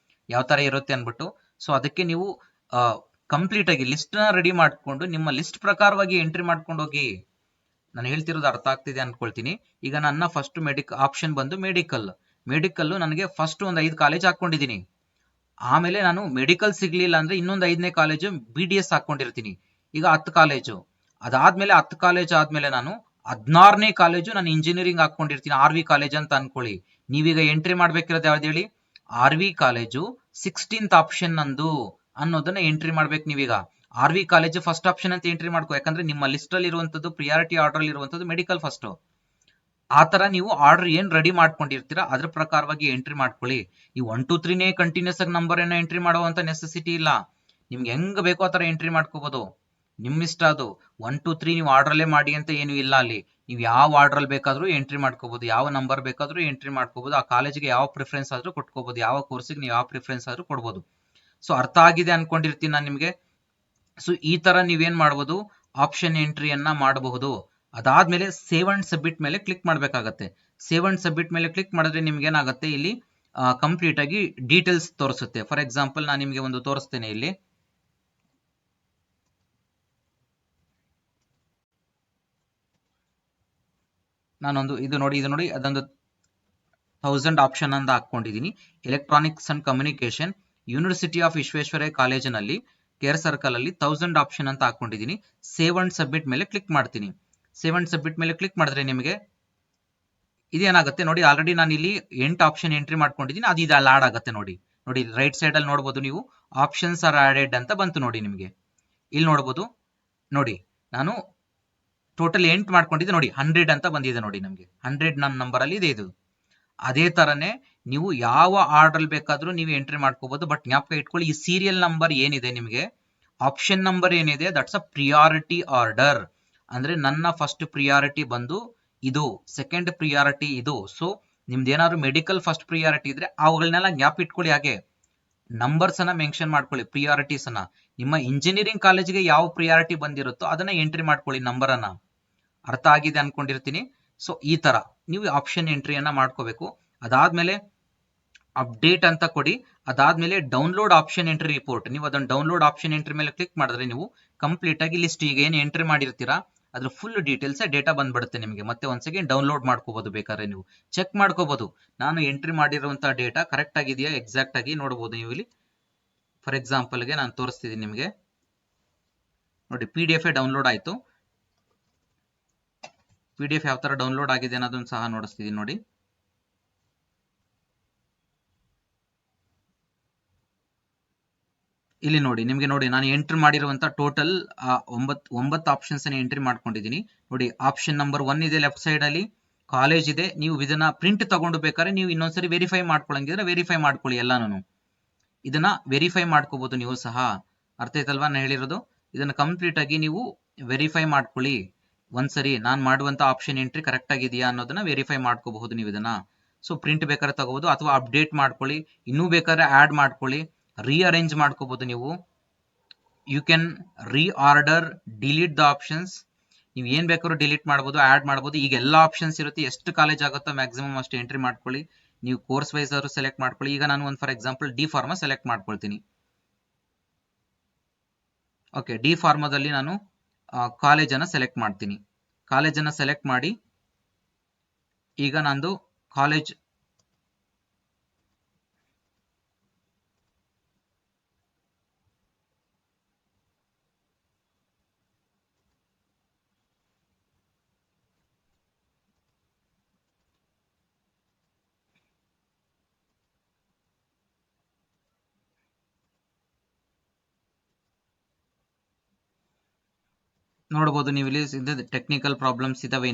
ಯಾವ ತರ ಇರುತ್ತೆ ಅನ್ಬಿಟ್ಟು. ಸೊ ಅದಕ್ಕೆ ನೀವು ಕಂಪ್ಲೀಟ್ ಆಗಿ ಲಿಸ್ಟ್ ನ ರೆಡಿ ಮಾಡ್ಕೊಂಡು ನಿಮ್ಮ ಲಿಸ್ಟ್ ಪ್ರಕಾರವಾಗಿ ಎಂಟ್ರಿ ಮಾಡ್ಕೊಂಡು ಹೋಗಿ. ನಾನು ಹೇಳ್ತಿರೋದು ಅರ್ಥ ಆಗ್ತಿದೆ ಅನ್ಕೊಳ್ತೀನಿ. ಈಗ ನನ್ನ ಫಸ್ಟ್ ಆಪ್ಷನ್ ಬಂದು ಮೆಡಿಕಲ್ ನನಗೆ ಫಸ್ಟ್ ಒಂದು 5 ಕಾಲೇಜ್ ಹಾಕೊಂಡಿದ್ದೀನಿ. ಆಮೇಲೆ ನಾನು ಮೆಡಿಕಲ್ ಸಿಗ್ಲಿಲ್ಲ ಅಂದ್ರೆ ಇನ್ನೊಂದು 5ನೇ ಕಾಲೇಜು BDS ಹಾಕೊಂಡಿರ್ತೀನಿ. ಈಗ 10 ಕಾಲೇಜು ಅದಾದ್ಮೇಲೆ 10 ಕಾಲೇಜ್ ಆದ್ಮೇಲೆ ನಾನು 16ನೇ ಕಾಲೇಜು ನಾನು ಇಂಜಿನಿಯರಿಂಗ್ ಹಾಕೊಂಡಿರ್ತೀನಿ, RV ಕಾಲೇಜ್ ಅಂತ ಅನ್ಕೊಳ್ಳಿ. ನೀವೀಗ ಎಂಟ್ರಿ ಮಾಡ್ಬೇಕಿರೋದು ಯಾವ್ದು ಹೇಳಿ, RV ಕಾಲೇಜು 16th ಆಪ್ಷನ್ ನಂದು ಅನ್ನೋದನ್ನ ಎಂಟ್ರಿ ಮಾಡ್ಬೇಕು ನೀವೀಗ. RV ಕಾಲೇಜು ಫಸ್ಟ್ ಆಪ್ಷನ್ ಅಂತ ಎಂಟ್ರಿ ಮಾಡ್ಕೋ, ಯಾಕಂದ್ರೆ ನಿಮ್ಮ ಲಿಸ್ಟ್ ಅಲ್ಲಿ ಇರುವಂತದ್ದು ಪ್ರಿಯಾರಿಟಿ ಆರ್ಡರ್ ಅಲ್ಲಿ ಇರುವಂತದ್ದು ಮೆಡಿಕಲ್ ಫಸ್ಟ್. ಆ ತರ ನೀವು ಆರ್ಡರ್ ಏನ್ ರೆಡಿ ಮಾಡ್ಕೊಂಡಿರ್ತೀರಾ ಅದ್ರ ಪ್ರಕಾರವಾಗಿ ಎಂಟ್ರಿ ಮಾಡ್ಕೊಳ್ಳಿ. ಈ 1 2 3ನೇ ಕಂಟಿನ್ಯೂಸ್ ಆಗಿ ನಂಬರ್ ಏನೋ ಎಂಟ್ರಿ ಮಾಡುವಂತ ನೆಸೆಸಿಟಿ ಇಲ್ಲ. ನಿಮ್ಗೆ ಹೆಂಗ್ ಬೇಕೋ ಆ ತರ ಎಂಟ್ರಿ ಮಾಡ್ಕೋಬಹುದು, ನಿಮ್ ಇಷ್ಟ ಅದು. 1 2 3 ನೀವು ಆರ್ಡರ್ ಅಲ್ಲೇ ಮಾಡಿ ಅಂತ ಏನು ಇಲ್ಲ ಅಲ್ಲಿ. ನೀವು ಯಾವ ಆರ್ಡರ್ ಅಲ್ಲಿ ಬೇಕಾದ್ರೂ ಎಂಟ್ರಿ ಮಾಡ್ಕೋಬಹುದು, ಯಾವ ನಂಬರ್ ಬೇಕಾದ್ರೂ ಎಂಟ್ರಿ ಮಾಡ್ಕೋಬಹುದು. ಆ ಕಾಲೇಜ್ಗೆ ಯಾವ ಪ್ರಿಫರೆನ್ಸ್ ಆದ್ರೂ ಕೊಟ್ಕೋಬಹುದು, ಯಾವ ಕೋರ್ಸ್ಗೆ ನೀವು ಯಾವ ಪ್ರಿಫರೆನ್ಸ್ ಆದ್ರೂ ಕೊಡ್ಬೋದು. ಸೊ ಅರ್ಥ ಆಗಿದೆ ಅನ್ಕೊಂಡಿರ್ತೀನಿ ನಾನು ನಿಮ್ಗೆ. ಸೊ ಈ ತರ ನೀವೇನ್ ಮಾಡಬಹುದು, ಆಪ್ಷನ್ ಎಂಟ್ರಿಯನ್ನ ಮಾಡಬಹುದು. ಅದಾದ್ಮೇಲೆ ಸೇವ್ ಅಂಡ್ ಸಬ್ಮಿಟ್ ಮೇಲೆ ಕ್ಲಿಕ್ ಮಾಡ್ಬೇಕಾಗತ್ತೆ. ಸೇವ್ ಅಂಡ್ ಸಬ್ಮಿಟ್ ಮೇಲೆ ಕ್ಲಿಕ್ ಮಾಡಿದ್ರೆ ನಿಮ್ಗೆ ಏನಾಗುತ್ತೆ, ಇಲ್ಲಿ ಕಂಪ್ಲೀಟ್ ಆಗಿ ಡೀಟೇಲ್ಸ್ ತೋರಿಸುತ್ತೆ. ಫಾರ್ ಎಕ್ಸಾಂಪಲ್ ನಾನು ನಿಮಗೆ ಒಂದು ತೋರಿಸ್ತೇನೆ ಇಲ್ಲಿ. ಇದು ನೋಡಿ ಅದೊಂದು 1000 ಆಪ್ಷನ್ ಅಂತ ಹಾಕೊಂಡಿದ್ದೀನಿ. Electronics and communication, university of Visvesvaraya ಕಾಲೇಜಿನಲ್ಲಿ ಕೇರ್ ಸರ್ಕಲ್ ಅಲ್ಲಿ 1000 ಆಪ್ಷನ್ ಅಂತ ಹಾಕೊಂಡಿದ್ದೀನಿ. ಸೇವ್ ಅಂಡ್ ಸಬ್ಮಿಟ್ ಮೇಲೆ ಕ್ಲಿಕ್ ಮಾಡ್ತೀನಿ. ಸೇವ್ ಅಂಡ್ ಸಬ್ಮಿಟ್ ಮೇಲೆ ಕ್ಲಿಕ್ ಮಾಡಿದ್ರೆ ನಿಮಗೆ ಇದೇನಾಗುತ್ತೆ ನೋಡಿ, ಆಲ್ರೆಡಿ ನಾನು ಇಲ್ಲಿ 8 ಆಪ್ಷನ್ ಎಂಟ್ರಿ ಮಾಡ್ಕೊಂಡಿದ್ದೀನಿ. ಅದು ಇದು ಆಡ್ ಆಗುತ್ತೆ ನೋಡಿ ರೈಟ್ ಸೈಡ್ ಅಲ್ಲಿ ನೋಡಬಹುದು ನೀವು, ಆಪ್ಷನ್ಸ್ ಆರ್ ಆಡೆಡ್ ಅಂತ ಬಂತು ನೋಡಿ ನಿಮಗೆ. ಇಲ್ಲಿ ನೋಡಬಹುದು ನೋಡಿ, ನಾನು ಟೋಟಲ್ 8 ಮಾಡ್ಕೊಂಡಿದ್ದೆ ನೋಡಿ, 100 ಅಂತ ಬಂದಿದೆ ನೋಡಿ ನಮಗೆ. 100 ನನ್ನ ನಂಬರ್ ಅಲ್ಲಿ ಇದೆ ಇದು. ಅದೇ ತರನೇ ನೀವು ಯಾವ ಆರ್ಡರ್ ಬೇಕಾದ್ರೂ ನೀವು ಎಂಟ್ರಿ ಮಾಡ್ಕೋಬಹುದು. ಬಟ್ ಜ್ಞಾಪಕ ಇಟ್ಕೊಳ್ಳಿ, ಈ ಸೀರಿಯಲ್ ನಂಬರ್ ಏನಿದೆ ನಿಮಗೆ, ಆಪ್ಷನ್ ನಂಬರ್ ಏನಿದೆ, ದಟ್ಸ್ ಅ ಪ್ರಿಯಾರಿಟಿ ಆರ್ಡರ್. ಅಂದ್ರೆ ನನ್ನ ಫಸ್ಟ್ ಪ್ರಿಯಾರಿಟಿ ಬಂದು ಇದು, ಸೆಕೆಂಡ್ ಪ್ರಿಯಾರಿಟಿ ಇದು. ಸೊ ನಿಮ್ದು ಏನಾದ್ರು ಮೆಡಿಕಲ್ ಫಸ್ಟ್ ಪ್ರಿಯಾರಿಟಿ ಇದ್ರೆ ಅವುಗಳನ್ನೆಲ್ಲ ಜ್ಞಾಪ ಇಟ್ಕೊಳ್ಳಿ. ಹಾಗೆ ನಂಬರ್ಸ್ ಅನ್ನ ಮೆನ್ಷನ್ ಮಾಡ್ಕೊಳ್ಳಿ, ಪ್ರಿಯಾರಿಟೀಸ್ ಅನ್ನ. ನಿಮ್ಮ ಇಂಜಿನಿಯರಿಂಗ್ ಕಾಲೇಜ್ಗೆ ಯಾವ ಪ್ರಿಯಾರಿಟಿ ಬಂದಿರುತ್ತೋ ಅದನ್ನ ಎಂಟ್ರಿ ಮಾಡ್ಕೊಳ್ಳಿ, ನಂಬರ್ ಅನ್ನ. ಅರ್ಥ ಆಗಿದೆ ಅನ್ಕೊಂಡಿರ್ತೀನಿ. ಸೊ ಈ ತರ ನೀವು ಆಪ್ಷನ್ ಎಂಟ್ರಿಯನ್ನ ಮಾಡ್ಕೋಬೇಕು. ಅದಾದ್ಮೇಲೆ ಅಪ್ಡೇಟ್ ಅಂತ ಕೊಡಿ. ಅದಾದ್ಮೇಲೆ ಡೌನ್ಲೋಡ್ ಆಪ್ಷನ್ ಎಂಟ್ರಿ ರಿಪೋರ್ಟ್, ನೀವು ಅದನ್ನ ಡೌನ್ಲೋಡ್ ಆಪ್ಷನ್ ಎಂಟ್ರಿ ಮೇಲೆ ಕ್ಲಿಕ್ ಮಾಡಿದ್ರೆ ನೀವು ಕಂಪ್ಲೀಟ್ ಆಗಿ ಲಿಸ್ಟ್ ಈಗ ಏನು ಎಂಟ್ರಿ ಮಾಡಿರ್ತೀರಾ ಅದ್ರ ಫುಲ್ ಡೀಟೇಲ್ಸ್ ಡೇಟಾ ಬಂದ್ಬಿಡುತ್ತೆ ನಿಮಗೆ. ಮತ್ತೆ ಒಂದ್ ಸೆಕೆಂಡ್ ಡೌನ್ಲೋಡ್ ಮಾಡ್ಕೋಬಹುದು, ಬೇಕಾದ್ರೆ ನೀವು ಚೆಕ್ ಮಾಡ್ಕೋಬಹುದು ನಾನು ಎಂಟ್ರಿ ಮಾಡಿರುವಂತಹ ಡೇಟಾ ಕರೆಕ್ಟ್ ಆಗಿದೆಯಾ, ಎಕ್ಸಾಕ್ಟ್ ಆಗಿ ನೋಡಬಹುದು ನೀವು ಇಲ್ಲಿ. ಫಾರ್ ಎಕ್ಸಾಂಪಲ್ ಗೆ ನಾನು ತೋರಿಸ್ತಿದ್ದೀನಿ ನಿಮಗೆ ನೋಡಿ, PDF ಡೌನ್ಲೋಡ್ ಆಯ್ತು. PDF ಯಾವ ತರ ಡೌನ್ಲೋಡ್ ಆಗಿದೆ ಅನ್ನೋದನ್ನ ಸಹ ನೋಡಿಸ್ತಿದ್ದೀನಿ ನೋಡಿ. ಇಲ್ಲಿ ನೋಡಿ ನಿಮಗೆ ನೋಡಿ, ನಾನು ಎಂಟ್ರಿ ಮಾಡಿರುವಂತ ಟೋಟಲ್ 9 ಆಪ್ಷನ್ಸ್ ಎಂಟ್ರಿ ಮಾಡ್ಕೊಂಡಿದ್ದೀನಿ ನೋಡಿ. ಆಪ್ಷನ್ ನಂಬರ್ 1 ಇದೆ ಲೆಫ್ಟ್ ಸೈಡ್ ಅಲ್ಲಿ, ಕಾಲೇಜ್ ಇದೆ. ನೀವು ಇದನ್ನ ಪ್ರಿಂಟ್ ತಗೊಂಡು ಬೇಕಾದ್ರೆ ನೀವು ಇನ್ನೊಂದ್ಸರಿ ವೆರಿಫೈ ಮಾಡ್ಕೊಳ್ಳಂಗಿದ್ರೆ ವೆರಿಫೈ ಮಾಡ್ಕೊಳ್ಳಿ. ಎಲ್ಲಾನು ಇದನ್ನ ವೆರಿಫೈ ಮಾಡ್ಕೋಬಹುದು ನೀವು ಸಹ. ಅರ್ಥ ಆಯ್ತಲ್ವಾ ನಾನು ಹೇಳಿರೋದು? ಇದನ್ನ ಕಂಪ್ಲೀಟ್ ಆಗಿ ನೀವು ವೆರಿಫೈ ಮಾಡ್ಕೊಳ್ಳಿ ಒಂದ್ಸರಿ. ನಾನು ಮಾಡುವಂತ ಆಪ್ಷನ್ ಎಂಟ್ರಿ ಕರೆಕ್ಟ್ ಆಗಿದೆಯಾ ಅನ್ನೋದನ್ನ ವೆರಿಫೈ ಮಾಡ್ಕೋಬಹುದು ನೀವು ಇದನ್ನ. ಸೊ ಪ್ರಿಂಟ್ ಬೇಕಾದ್ರೆ ತಗೋಬಹುದು, ಅಥವಾ ಅಪ್ಡೇಟ್ ಮಾಡ್ಕೊಳ್ಳಿ, ಇನ್ನೂ ಬೇಕಾದ್ರೆ ಆಡ್ ಮಾಡ್ಕೊಳ್ಳಿ, ರೀಅರೇಂಜ್ ಮಾಡ್ಕೋಬಹುದು ನೀವು. You can reorder, delete the options. ನೀವು ಏನ್ ಬೇಕಾದ್ರೂ ಡಿಲೀಟ್ ಮಾಡಬಹುದು, ಆಡ್ ಮಾಡಬಹುದು. ಈಗ ಎಲ್ಲ ಆಪ್ಷನ್ಸ್ ಇರುತ್ತೆ, ಎಷ್ಟು ಕಾಲೇಜ್ ಆಗುತ್ತೋ ಮ್ಯಾಕ್ಸಿಮಮ್ ಅಷ್ಟು ಎಂಟ್ರಿ ಮಾಡ್ಕೊಳ್ಳಿ. ನೀವು ಕೋರ್ಸ್ ವೈಸ್ ಆದ್ರೂ ಸೆಲೆಕ್ಟ್ ಮಾಡ್ಕೊಳ್ಳಿ. ಈಗ ನಾನು ಒಂದು for example D pharma select ಮಾಡ್ಕೊಳ್ತೀನಿ. ಓಕೆ, ಡಿ ಫಾರ್ಮಾದಲ್ಲಿ ನಾನು ಕಾಲೇಜನ್ನು ಸೆಲೆಕ್ಟ್ ಮಾಡ್ತೀನಿ. ಕಾಲೇಜನ್ನು ಸೆಲೆಕ್ಟ್ ಮಾಡಿ ಈಗ ನಂದು ಕಾಲೇಜ್ ನೋಡಬಹುದು ನೀವು ಇಲ್ಲಿ ಟೆಕ್ನಿಕಲ್ ಪ್ರಾಬ್ಲಮ್ಸ್ ಇದಾವೆ.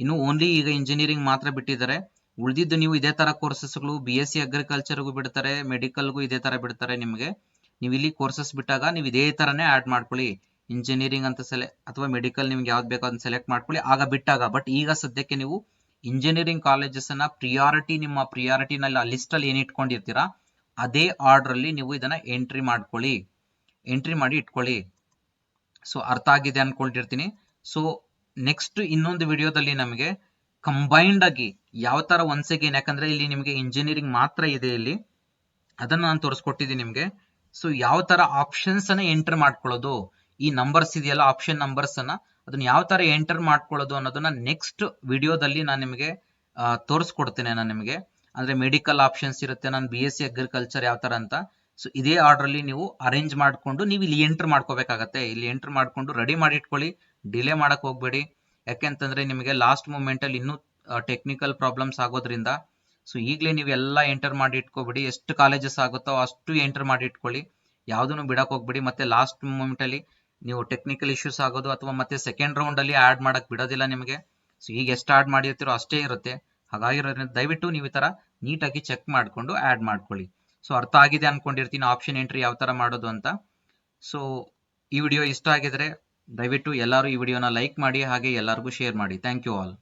ಇನ್ನು ಓನ್ಲಿ ಈಗ ಇಂಜಿನಿಯರಿಂಗ್ ಮಾತ್ರ ಬಿಟ್ಟಿದ್ದಾರೆ. ಉಳಿದಿದ್ದು ನೀವು ಇದೇ ತರ ಕೋರ್ಸಸ್ಗಳು BSc ಅಗ್ರಿಕಲ್ಚರ್ಗೂ ಬಿಡ್ತಾರೆ, ಮೆಡಿಕಲ್ಗೂ ಇದೇ ತರ ಬಿಡ್ತಾರೆ ನಿಮಗೆ. ನೀವು ಇಲ್ಲಿ ಕೋರ್ಸಸ್ ಬಿಟ್ಟಾಗ ನೀವು ಇದೇ ತರನೇ ಆಡ್ ಮಾಡ್ಕೊಳ್ಳಿ, ಇಂಜಿನಿಯರಿಂಗ್ ಅಂತ ಅಥವಾ ಮೆಡಿಕಲ್ ನಿಮ್ಗೆ ಯಾವ್ದು ಬೇಕೋ ಅದನ್ನ ಸೆಲೆಕ್ಟ್ ಮಾಡ್ಕೊಳ್ಳಿ ಆಗ ಬಿಟ್ಟಾಗ. ಬಟ್ ಈಗ ಸದ್ಯಕ್ಕೆ ನೀವು ಇಂಜಿನಿಯರಿಂಗ್ ಕಾಲೇಜಸ್ ಅನ್ನ ಪ್ರಿಯಾರಿಟಿ, ನಿಮ್ಮ ಪ್ರಿಯಾರಿಟಿನಲ್ಲಿ ಆ ಲಿಸ್ಟ್ ಅಲ್ಲಿ ಏನ್ ಇಟ್ಕೊಂಡಿರ್ತೀರಾ ಅದೇ ಆರ್ಡರ್ ಅಲ್ಲಿ ನೀವು ಇದನ್ನ ಎಂಟ್ರಿ ಮಾಡ್ಕೊಳ್ಳಿ, ಎಂಟ್ರಿ ಮಾಡಿ ಇಟ್ಕೊಳ್ಳಿ. ಸೊ ಅರ್ಥ ಆಗಿದೆ ಅನ್ಕೊಳ್ತಿರ್ತೀನಿ. ಸೊ ನೆಕ್ಸ್ಟ್ ಇನ್ನೊಂದು ವಿಡಿಯೋದಲ್ಲಿ ನಮಗೆ ಕಂಬೈನ್ಡ್ ಆಗಿ ಯಾವ ತರ ಒನ್ಸ್ ಅಗೇನ್, ಯಾಕಂದ್ರೆ ಇಲ್ಲಿ ನಿಮಗೆ ಇಂಜಿನಿಯರಿಂಗ್ ಮಾತ್ರ ಇದೆ ಇಲ್ಲಿ, ಅದನ್ನ ನಾನು ತೋರಿಸ್ಕೊಟ್ಟಿದ್ದೀನಿ ನಿಮ್ಗೆ. ಸೊ ಯಾವ ತರ ಆಪ್ಷನ್ಸ್ ಅನ್ನ ಎಂಟರ್ ಮಾಡ್ಕೊಳ್ಳೋದು, ಈ ನಂಬರ್ಸ್ ಇದೆಯಲ್ಲ ಆಪ್ಷನ್ ನಂಬರ್ಸ್ ಅನ್ನ, ಅದನ್ನ ಯಾವ ತರ ಎಂಟರ್ ಮಾಡ್ಕೊಳ್ಳೋದು ಅನ್ನೋದನ್ನ ನೆಕ್ಸ್ಟ್ ವಿಡಿಯೋದಲ್ಲಿ ನಾನು ನಿಮಗೆ ತೋರಿಸ್ಕೊಡ್ತೇನೆ. ನಾನು ನಿಮಗೆ ಅಂದ್ರೆ ಮೆಡಿಕಲ್ ಆಪ್ಷನ್ಸ್ ಇರುತ್ತೆ, ನಾನು BSc ಅಗ್ರಿಕಲ್ಚರ್ ಯಾವ ತರ ಅಂತ. ಸೊ ಇದೇ ಆರ್ಡರ್ ಅಲ್ಲಿ ನೀವು ಅರೇಂಜ್ ಮಾಡ್ಕೊಂಡು ನೀವು ಇಲ್ಲಿ ಎಂಟರ್ ಮಾಡ್ಕೋಬೇಕಾಗತ್ತೆ. ಇಲ್ಲಿ ಎಂಟರ್ ಮಾಡ್ಕೊಂಡು ರೆಡಿ ಮಾಡಿ ಇಟ್ಕೊಳ್ಳಿ, ಡಿಲೇ ಮಾಡಕ್ ಹೋಗ್ಬೇಡಿ. ಯಾಕೆಂತಂದ್ರೆ ನಿಮಗೆ ಲಾಸ್ಟ್ ಮೂಮೆಂಟ್ ಅಲ್ಲಿ ಇನ್ನೂ ಟೆಕ್ನಿಕಲ್ ಪ್ರಾಬ್ಲಮ್ಸ್ ಆಗೋದ್ರಿಂದ. ಸೊ ಈಗಲೇ ನೀವೆಲ್ಲ ಎಂಟರ್ ಮಾಡಿ ಇಟ್ಕೋಬೇಡಿ, ಎಷ್ಟು ಕಾಲೇಜಸ್ ಆಗುತ್ತೋ ಅಷ್ಟು ಎಂಟರ್ ಮಾಡಿ ಇಟ್ಕೊಳ್ಳಿ, ಯಾವ್ದನ್ನು ಬಿಡಕ್ ಹೋಗ್ಬೇಡಿ. ಮತ್ತೆ ಲಾಸ್ಟ್ ಮೂಮೆಂಟ್ ಅಲ್ಲಿ ನೀವು ಟೆಕ್ನಿಕಲ್ ಇಶ್ಯೂಸ್ ಆಗೋದು ಅಥವಾ ಮತ್ತೆ ಸೆಕೆಂಡ್ ರೌಂಡ್ ಅಲ್ಲಿ ಆಡ್ ಮಾಡಕ್ ಬಿಡೋದಿಲ್ಲ ನಿಮಗೆ. ಸೊ ಈಗ ಎಷ್ಟು ಆಡ್ ಮಾಡಿರ್ತೀರೋ ಅಷ್ಟೇ ಇರುತ್ತೆ. ಹಾಗಾಗಿರೋದ್ರಿಂದ ದಯವಿಟ್ಟು ನೀವು ಈ ತರ ನೀಟಾಗಿ ಚೆಕ್ ಮಾಡ್ಕೊಂಡು ಆಡ್ ಮಾಡ್ಕೊಳ್ಳಿ. ಸೊ ಅರ್ಥ ಆಗಿದೆ ಅನ್ಕೊಂಡಿರ್ತೀನಿ ಆಪ್ಷನ್ ಎಂಟ್ರಿ ಯಾವ ತರ ಮಾಡೋದು ಅಂತ. ಸೊ ಈ ವಿಡಿಯೋ ಇಷ್ಟ ಆಗಿದ್ರೆ ದಯವಿಟ್ಟು ಎಲ್ಲರೂ ಈ ವಿಡಿಯೋನ ಲೈಕ್ ಮಾಡಿ, ಹಾಗೆ ಎಲ್ಲರಿಗೂ ಶೇರ್ ಮಾಡಿ. Thank you all.